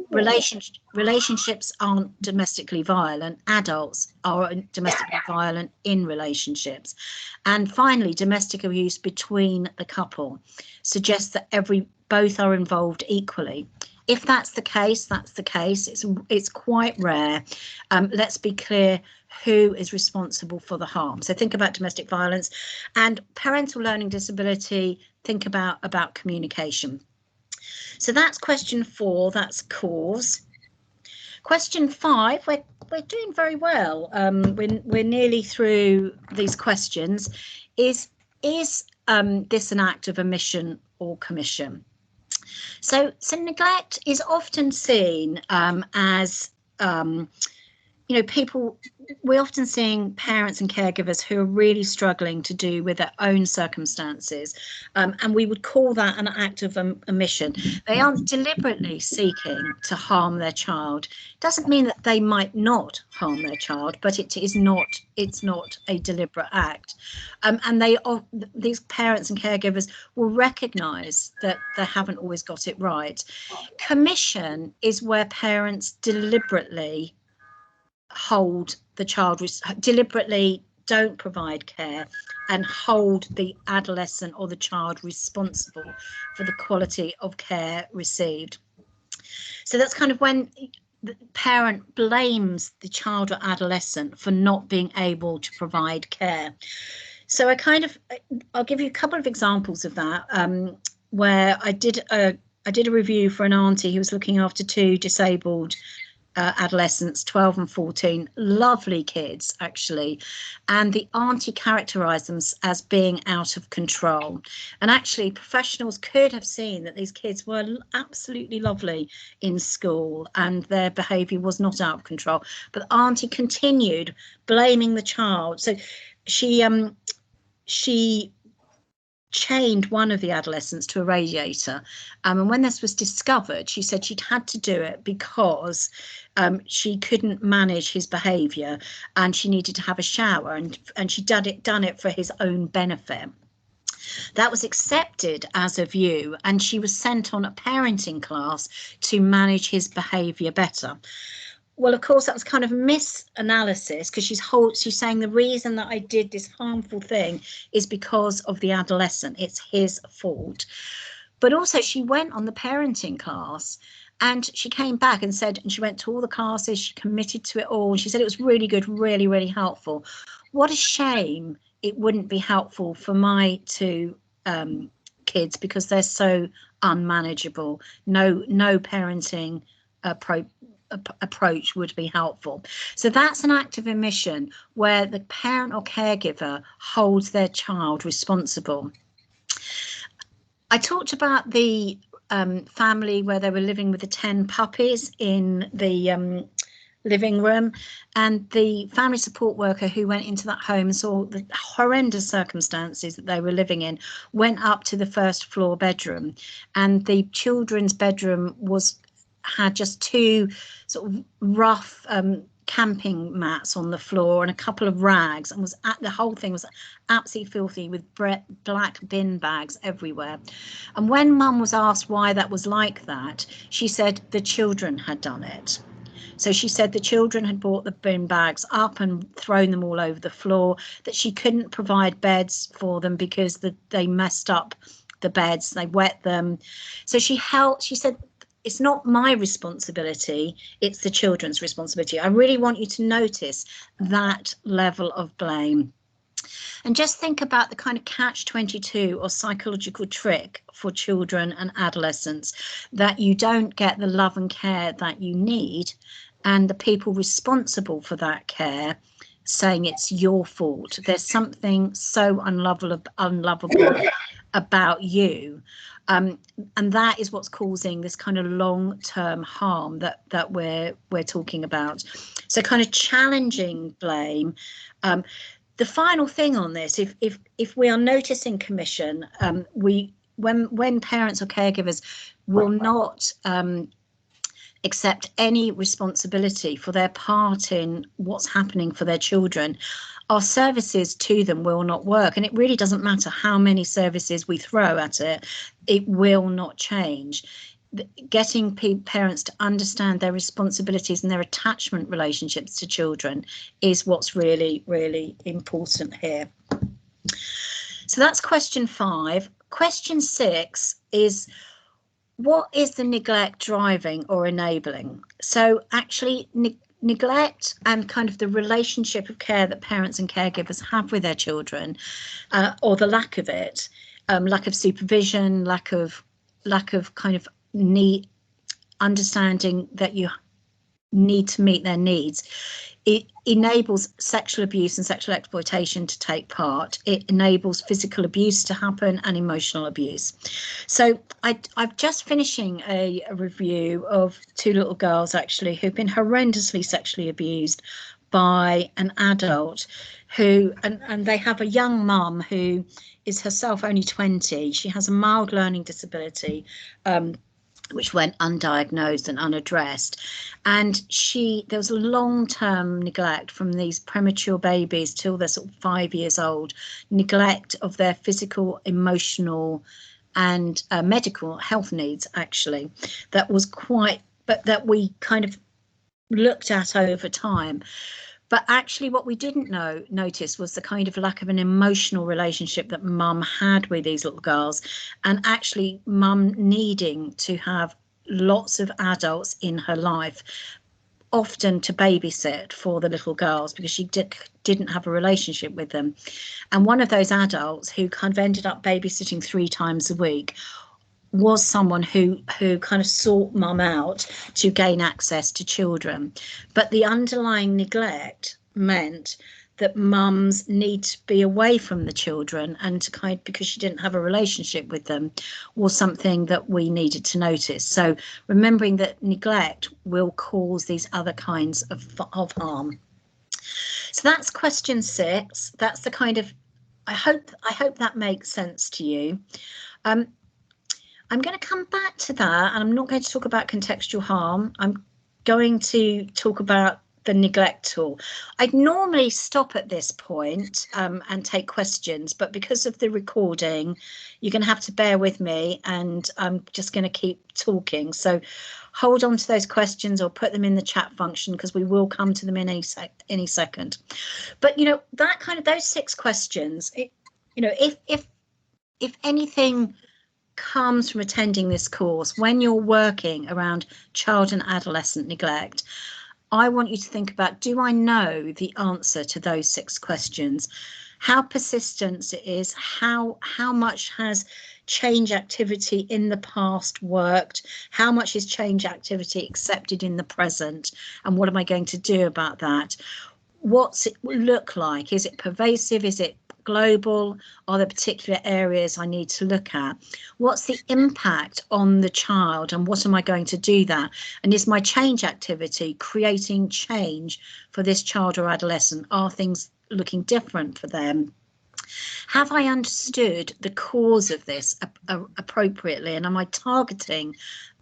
Relationships aren't domestically violent. Adults are domestically violent in relationships. And finally, domestic abuse between the couple suggests that both are involved equally. If that's the case, that's the case. It's quite rare. Let's be clear who is responsible for the harm. So think about domestic violence and parental learning disability. Think about communication. So that's question 4, that's cause. Question 5, we're doing very well. We're nearly through these questions. Is this an act of omission or commission? So neglect is often seen as you know, we're often seeing parents and caregivers who are really struggling to do with their own circumstances, and we would call that an act of omission. They aren't deliberately seeking to harm their child. Doesn't mean that they might not harm their child, but it's not a deliberate act. And these parents and caregivers will recognise that they haven't always got it right. Commission is where parents deliberately hold the child, deliberately don't provide care and hold the adolescent or the child responsible for the quality of care received. So that's kind of when the parent blames the child or adolescent for not being able to provide care. So I'll give you a couple of examples of that, where I did a review for an auntie who was looking after two disabled adolescents, 12 and 14, lovely kids actually, and the auntie characterised them as being out of control. And actually professionals could have seen that these kids were absolutely lovely in school and their behaviour was not out of control, but the auntie continued blaming the child. So she chained one of the adolescents to a radiator, and when this was discovered, she said she'd had to do it because she couldn't manage his behaviour and she needed to have a shower, and she'd done it for his own benefit. That was accepted as a view, and she was sent on a parenting class to manage his behaviour better. Well, of course, that was kind of misanalysis, because she's saying the reason that I did this harmful thing is because of the adolescent. It's his fault. But also she went on the parenting class and she came back and said, and she went to all the classes, she committed to it all. She said it was really good, really, really helpful. What a shame it wouldn't be helpful for my two kids, because they're so unmanageable. No parenting approach would be helpful. So that's an act of omission where the parent or caregiver holds their child responsible. I talked about the family where they were living with the 10 puppies in the living room, and the family support worker who went into that home and saw the horrendous circumstances that they were living in went up to the first floor bedroom, and the children's bedroom had just two sort of rough camping mats on the floor and a couple of rags, and the whole thing was absolutely filthy with black bin bags everywhere. And when Mum was asked why that was like that, she said the children had done it. So she said the children had brought the bin bags up and thrown them all over the floor, that she couldn't provide beds for them because they messed up the beds, they wet them. So she said, it's not my responsibility, it's the children's responsibility. I really want you to notice that level of blame. And just think about the kind of catch-22 or psychological trick for children and adolescents, that you don't get the love and care that you need, and the people responsible for that care saying it's your fault. There's something so unlovable about you. And that is what's causing this kind of long-term harm that we're talking about. So kind of challenging blame. The final thing on this, if we are noticing commission, when parents or caregivers will not accept any responsibility for their part in what's happening for their children, our services to them will not work. And it really doesn't matter how many services we throw at it, it will not change. Getting parents to understand their responsibilities and their attachment relationships to children is what's really, really important here. So that's question 5. Question 6 is, what is the neglect driving or enabling? So actually neglect and kind of the relationship of care that parents and caregivers have with their children, or the lack of it, lack of supervision, lack of kind of understanding that need to meet their needs. It enables sexual abuse and sexual exploitation to take part. It enables physical abuse to happen and emotional abuse. So I'm just finishing a review of two little girls, actually, who've been horrendously sexually abused by an adult who, and they have a young mum who is herself only 20. She has a mild learning disability, which went undiagnosed and unaddressed. And there was a long-term neglect from these premature babies till they're sort of 5 years old, neglect of their physical, emotional and medical health needs, actually, that we kind of looked at over time. But actually what we didn't notice was the kind of lack of an emotional relationship that mum had with these little girls, and actually mum needing to have lots of adults in her life, often to babysit for the little girls, because she didn't have a relationship with them. And one of those adults who kind of ended up babysitting 3 times a week was someone who kind of sought mum out to gain access to children. But the underlying neglect meant that mums need to be away from the children, and to because she didn't have a relationship with them, was something that we needed to notice. So remembering that neglect will cause these other kinds of harm. So that's question 6. That's the kind of, I hope that makes sense to you. I'm going to come back to that, and I'm not going to talk about contextual harm. I'm going to talk about the neglect tool. I'd normally stop at this point and take questions, but because of the recording, you're going to have to bear with me, and I'm just going to keep talking. So hold on to those questions or put them in the chat function, because we will come to them in any second. But, you know, that kind of those 6 questions, you know, if anything comes from attending this course, when you're working around child and adolescent neglect, I want you to think about, do I know the answer to those 6 questions? How persistent it is, how much has change activity in the past worked, how much is change activity accepted in the present, and what am I going to do about that? What's it look like? Is it pervasive? Is it global? Are there particular areas I need to look at? What's the impact on the child, and what am I going to do that? And is my change activity creating change for this child or adolescent? Are things looking different for them? Have I understood the cause of this appropriately, and am I targeting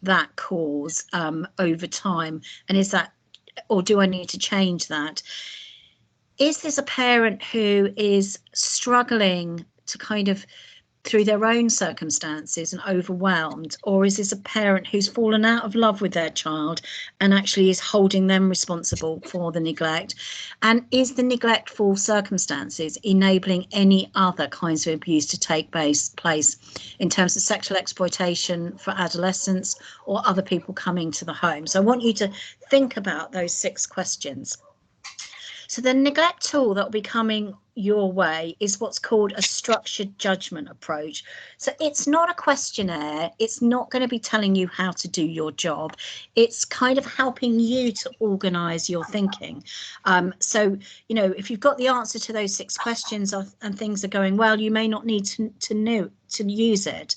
that cause over time? And is that, or do I need to change that? Is this a parent who is struggling to kind of, through their own circumstances, and overwhelmed, or is this a parent who's fallen out of love with their child and actually is holding them responsible for the neglect? And is the neglectful circumstances enabling any other kinds of abuse to take place in terms of sexual exploitation for adolescents or other people coming to the home? So I want you to think about those 6 questions. So the neglect tool that will be coming your way is what's called a structured judgment approach. So it's not a questionnaire. It's not going to be telling you how to do your job. It's kind of helping you to organize your thinking. So, you know, if you've got the answer to those 6 questions and things are going well, you may not need to use it.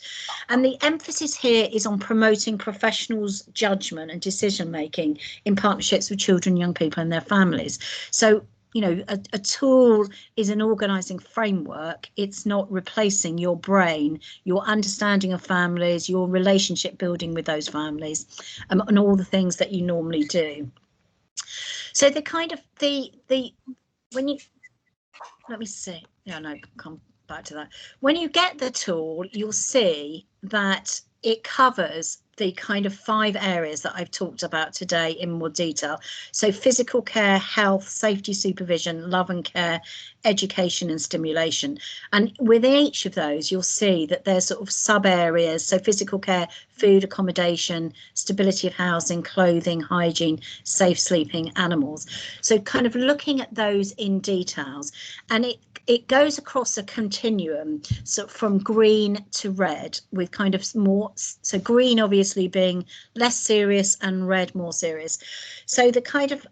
And the emphasis here is on promoting professionals' judgment and decision making in partnerships with children, young people and their families. So, you know, a tool is an organizing framework. It's not replacing your brain, your understanding of families, your relationship building with those families, and all the things that you normally do. So the kind of when you, let me see, yeah, no, come back to that. When you get the tool, you'll see that it covers the kind of 5 areas that I've talked about today in more detail. So physical care, health, safety, supervision, love and care, education and stimulation. And within each of those, you'll see that there's sort of sub areas. So physical care, food, accommodation, stability of housing, clothing, hygiene, safe sleeping, animals. So kind of looking at those in details, and it goes across a continuum, so from green to red, with kind of more, so green obviously previously being less serious and red more serious. So the kind of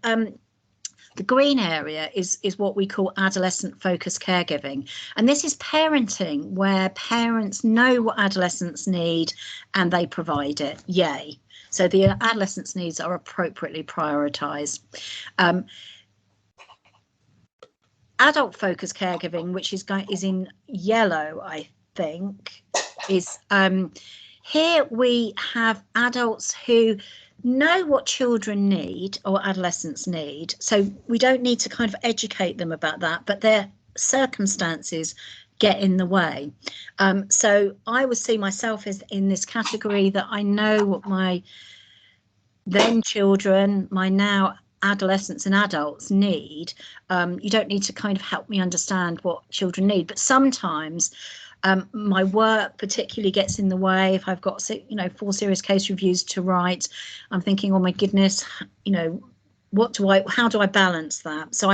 the green area is what we call adolescent focused caregiving. And this is parenting where parents know what adolescents need and they provide it. Yay. So the adolescents' needs are appropriately prioritised. Adult focused caregiving, which is in yellow, I think, is here we have adults who know what children need or adolescents need. So we don't need to kind of educate them about that, but their circumstances get in the way. So I would see myself as in this category, that I know what my then children, my now adolescents and adults need. You don't need to kind of help me understand what children need, but sometimes my work particularly gets in the way. If I've got 4 serious case reviews to write, I'm thinking, oh my goodness, how do I balance that? So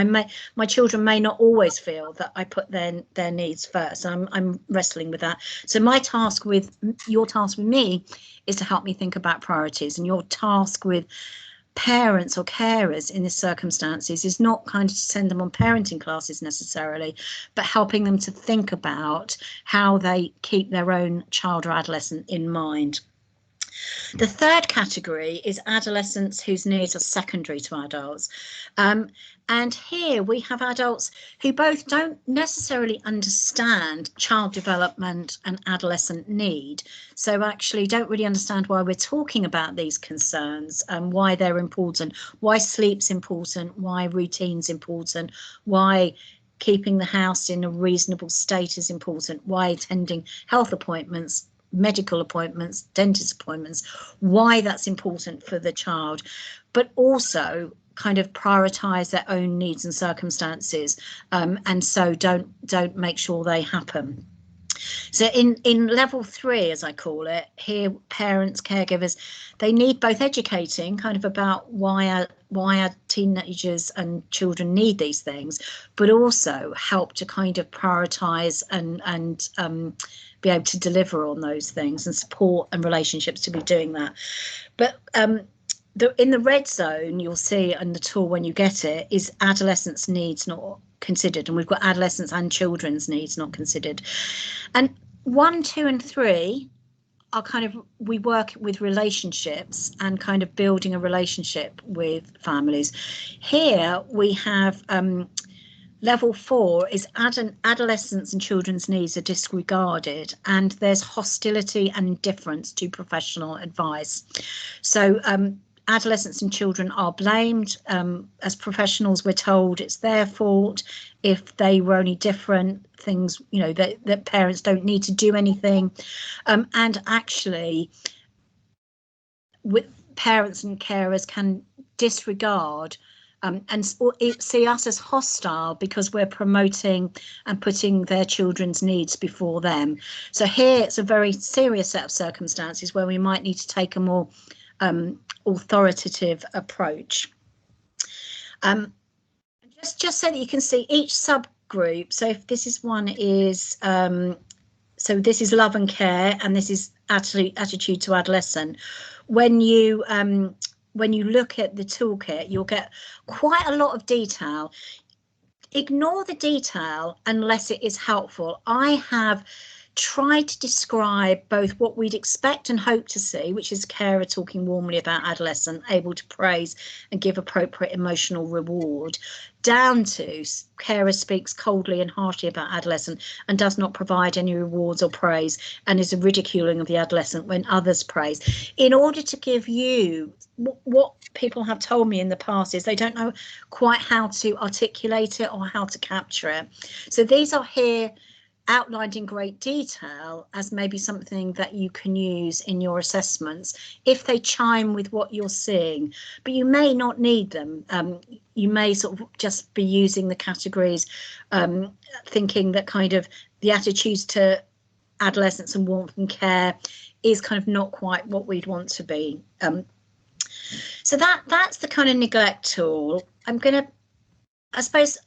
my children may not always feel that I put their needs first. I'm wrestling with that. So your task with me is to help me think about priorities, and your task with parents or carers in these circumstances is not kind of to send them on parenting classes necessarily, but helping them to think about how they keep their own child or adolescent in mind. The third category is adolescents whose needs are secondary to adults. And here we have adults who both don't necessarily understand child development and adolescent need. So actually don't really understand why we're talking about these concerns and why they're important, why sleep's important, why routine's important, why keeping the house in a reasonable state is important, why attending health appointments, medical appointments, dentist appointments, why that's important for the child, but also kind of prioritize their own needs and circumstances, and so don't make sure they happen. So in level 3, as I call it, here parents, caregivers, they need both educating kind of about why our teenagers and children need these things, but also help to kind of prioritize and be able to deliver on those things and support and relationships to be doing that. But in the red zone, you'll see on the tool when you get it, is adolescents' needs not considered, and we've got adolescents and children's needs not considered. And 1, 2 and 3 are kind of, we work with relationships and kind of building a relationship with families. Here we have level 4 is adolescents and children's needs are disregarded, and there's hostility and indifference to professional advice. So adolescents and children are blamed. As professionals, we're told it's their fault. If they were only different, things, that parents don't need to do anything. And actually, with parents and carers can disregard and see us as hostile because we're promoting and putting their children's needs before them. So here it's a very serious set of circumstances where we might need to take a more authoritative approach. Just so that you can see each subgroup. So if this is one is, so this is love and care, and this is attitude to adolescent. When you look at the toolkit, you'll get quite a lot of detail. Ignore the detail unless it is helpful. I have tried to describe both what we'd expect and hope to see, which is carer talking warmly about adolescent, able to praise and give appropriate emotional reward, down to carer speaks coldly and harshly about adolescent and does not provide any rewards or praise and is a ridiculing of the adolescent when others praise. In order to give you what people have told me in the past is they don't know quite how to articulate it or how to capture it. So these are here outlined in great detail as maybe something that you can use in your assessments if they chime with what you're seeing, but you may not need them. You may sort of just be using the categories, thinking that kind of the attitudes to adolescence and warmth and care is kind of not quite what we'd want to be. So that's the kind of neglect tool. I'm going to, I suppose,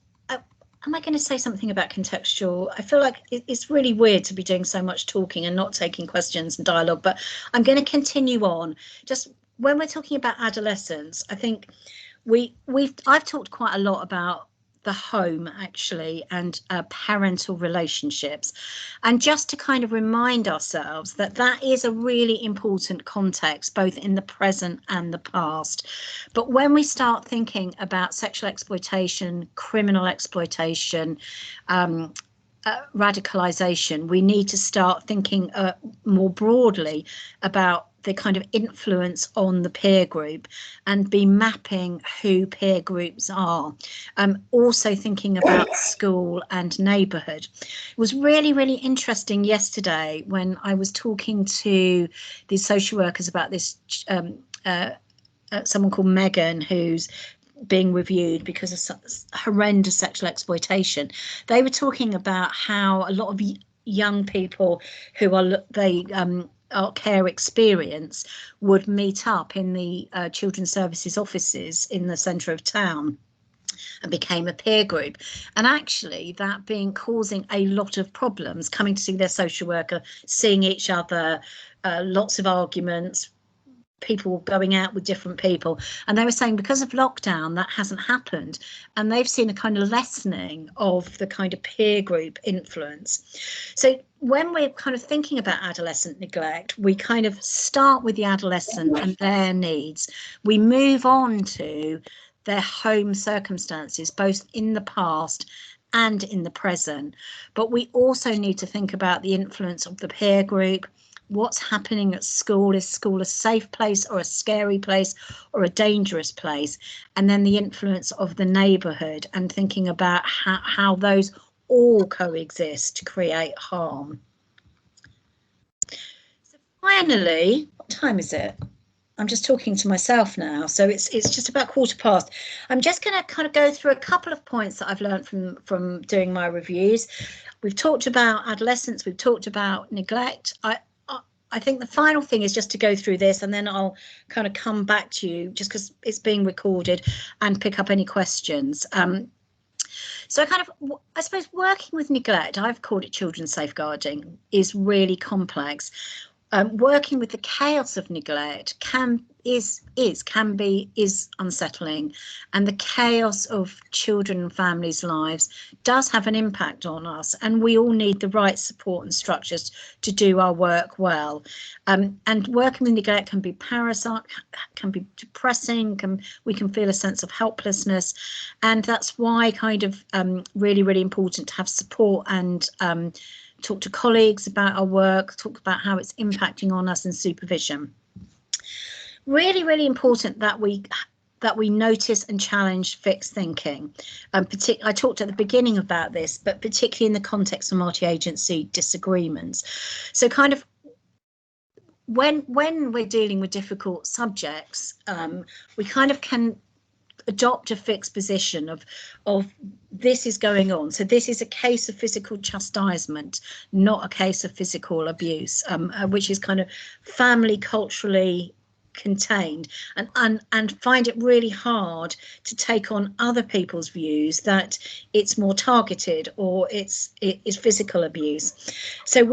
am I going to say something about contextual? I feel like it's really weird to be doing so much talking and not taking questions and dialogue, but I'm going to continue on. Just when we're talking about adolescence, I think I've talked quite a lot about the home actually and parental relationships, and just to kind of remind ourselves that that is a really important context both in the present and the past. But when we start thinking about sexual exploitation, criminal exploitation, radicalization, we need to start thinking more broadly about the kind of influence on the peer group and be mapping who peer groups are. Also thinking about school and neighbourhood. It was really, really interesting yesterday when I was talking to the social workers about this, someone called Megan, who's being reviewed because of horrendous sexual exploitation. They were talking about how a lot of young people who are care experience would meet up in the children's services offices in the centre of town and became a peer group, and actually that being causing a lot of problems, coming to see their social worker, seeing each other, lots of arguments, people going out with different people. And they were saying because of lockdown that hasn't happened, and they've seen a kind of lessening of the kind of peer group influence. So when we're kind of thinking about adolescent neglect, we kind of start with the adolescent and their needs. We move on to their home circumstances, both in the past and in the present. But we also need to think about the influence of the peer group. What's happening at school? Is school a safe place or a scary place or a dangerous place? And then the influence of the neighbourhood, and thinking about how those all coexist to create harm. So finally, what time is it? I'm just talking to myself now, so it's just about 1:15. I'm just going to kind of go through a couple of points that I've learned from doing my reviews. We've talked about adolescence, we've talked about neglect. I think the final thing is just to go through this, and then I'll kind of come back to you just because it's being recorded and pick up any questions. So I suppose working with neglect, I've called it children's safeguarding, is really complex. Working with the chaos of neglect is unsettling, and the chaos of children and families' lives does have an impact on us, and we all need the right support and structures to do our work well. And working with neglect can be parasite, can be depressing, we can feel a sense of helplessness, and that's why kind of really, really important to have support and talk to colleagues about our work, talk about how it's impacting on us, and supervision. Really, really important that we notice and challenge fixed thinking. I talked at the beginning about this, but particularly in the context of multi-agency disagreements. So kind of when we're dealing with difficult subjects, we kind of can adopt a fixed position of this is going on. So this is a case of physical chastisement, not a case of physical abuse, which is kind of family culturally contained, and find it really hard to take on other people's views that it's more targeted or it is physical abuse. So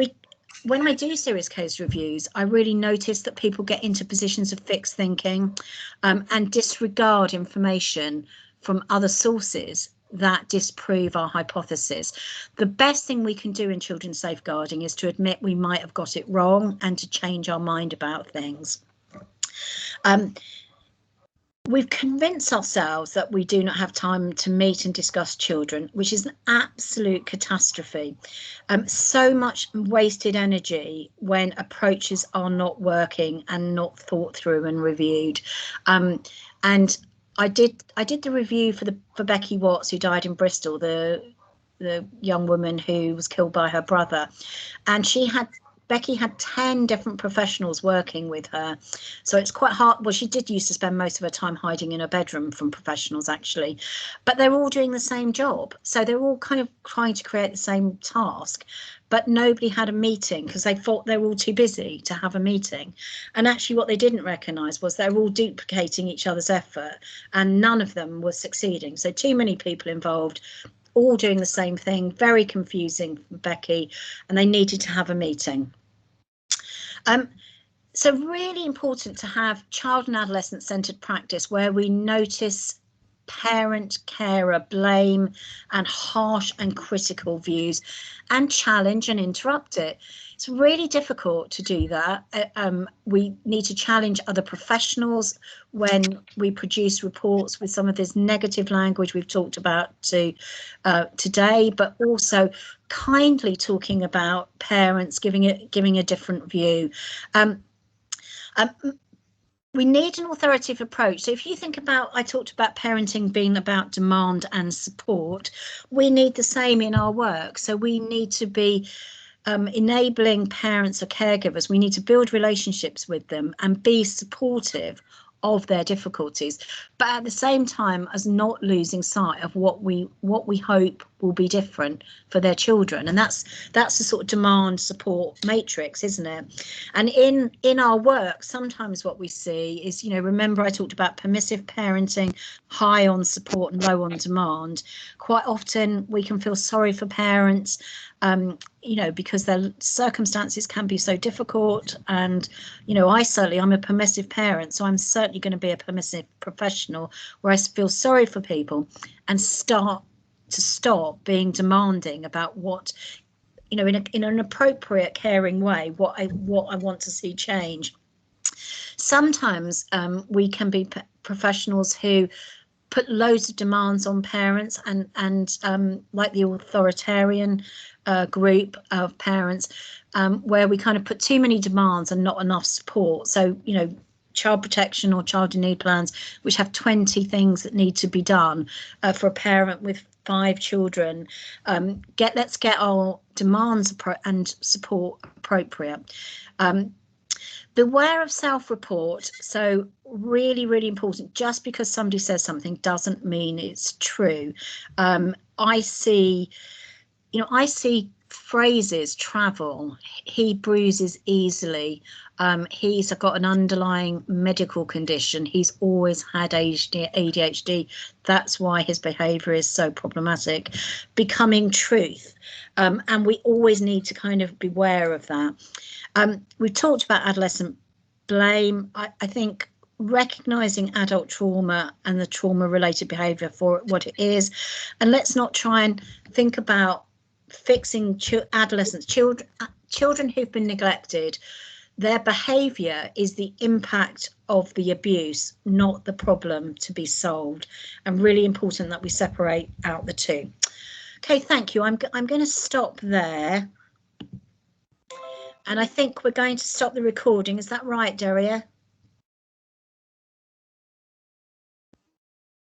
when I do serious case reviews, I really notice that people get into positions of fixed thinking and disregard information from other sources that disprove our hypothesis. The best thing we can do in children's safeguarding is to admit we might have got it wrong and to change our mind about things. We've convinced ourselves that we do not have time to meet and discuss children, which is an absolute catastrophe. So much wasted energy when approaches are not working and not thought through and reviewed. And I did the review for Becky Watts, who died in Bristol, the young woman who was killed by her brother, and Becky had 10 different professionals working with her. So it's quite hard. Well, she did used to spend most of her time hiding in her bedroom from professionals, actually, but they're all doing the same job. So they're all kind of trying to create the same task, but nobody had a meeting because they thought they were all too busy to have a meeting. And actually what they didn't recognise was they were all duplicating each other's effort and none of them was succeeding. So too many people involved, all doing the same thing, very confusing for Becky, and they needed to have a meeting. So really important to have child and adolescent centred practice where we notice parent, carer, blame and harsh and critical views and challenge and interrupt it. It's really difficult to do that. We need to challenge other professionals when we produce reports with some of this negative language we've talked about today, but also kindly talking about parents, giving a different view. We need an authoritative approach. So if you think about, I talked about parenting being about demand and support, we need the same in our work. So we need to be enabling parents or caregivers. We need to build relationships with them and be supportive of their difficulties, but at the same time as not losing sight of what we hope will be different for their children. And that's the sort of demand support matrix, isn't it? And in our work, sometimes what we see is, you know, remember I talked about permissive parenting, high on support and low on demand. Quite often we can feel sorry for parents, you know, because their circumstances can be so difficult. And, you know, I'm a permissive parent, so I'm certainly going to be a permissive professional where I feel sorry for people and stop being demanding about what, you know, in an appropriate, caring way, what I want to see change. Sometimes we can be professionals who put loads of demands on parents and like the authoritarian group of parents, where we kind of put too many demands and not enough support. So, you know, child protection or child in need plans, which have 20 things that need to be done for a parent with 5 children. Let's get our demands and support appropriate. Beware of self-report. So really, really important. Just because somebody says something doesn't mean it's true. I see phrases travel. He bruises easily. He's got an underlying medical condition. He's always had ADHD. That's why his behaviour is so problematic. Becoming truth. And we always need to kind of beware of that. We've talked about adolescent blame. I think recognising adult trauma and the trauma related behaviour for what it is. And let's not try and think about fixing adolescents, children who've been neglected. Their behaviour is the impact of the abuse, not the problem to be solved. And really important that we separate out the two. Okay, thank you. I'm going to stop there. And I think we're going to stop the recording. Is that right, Daria?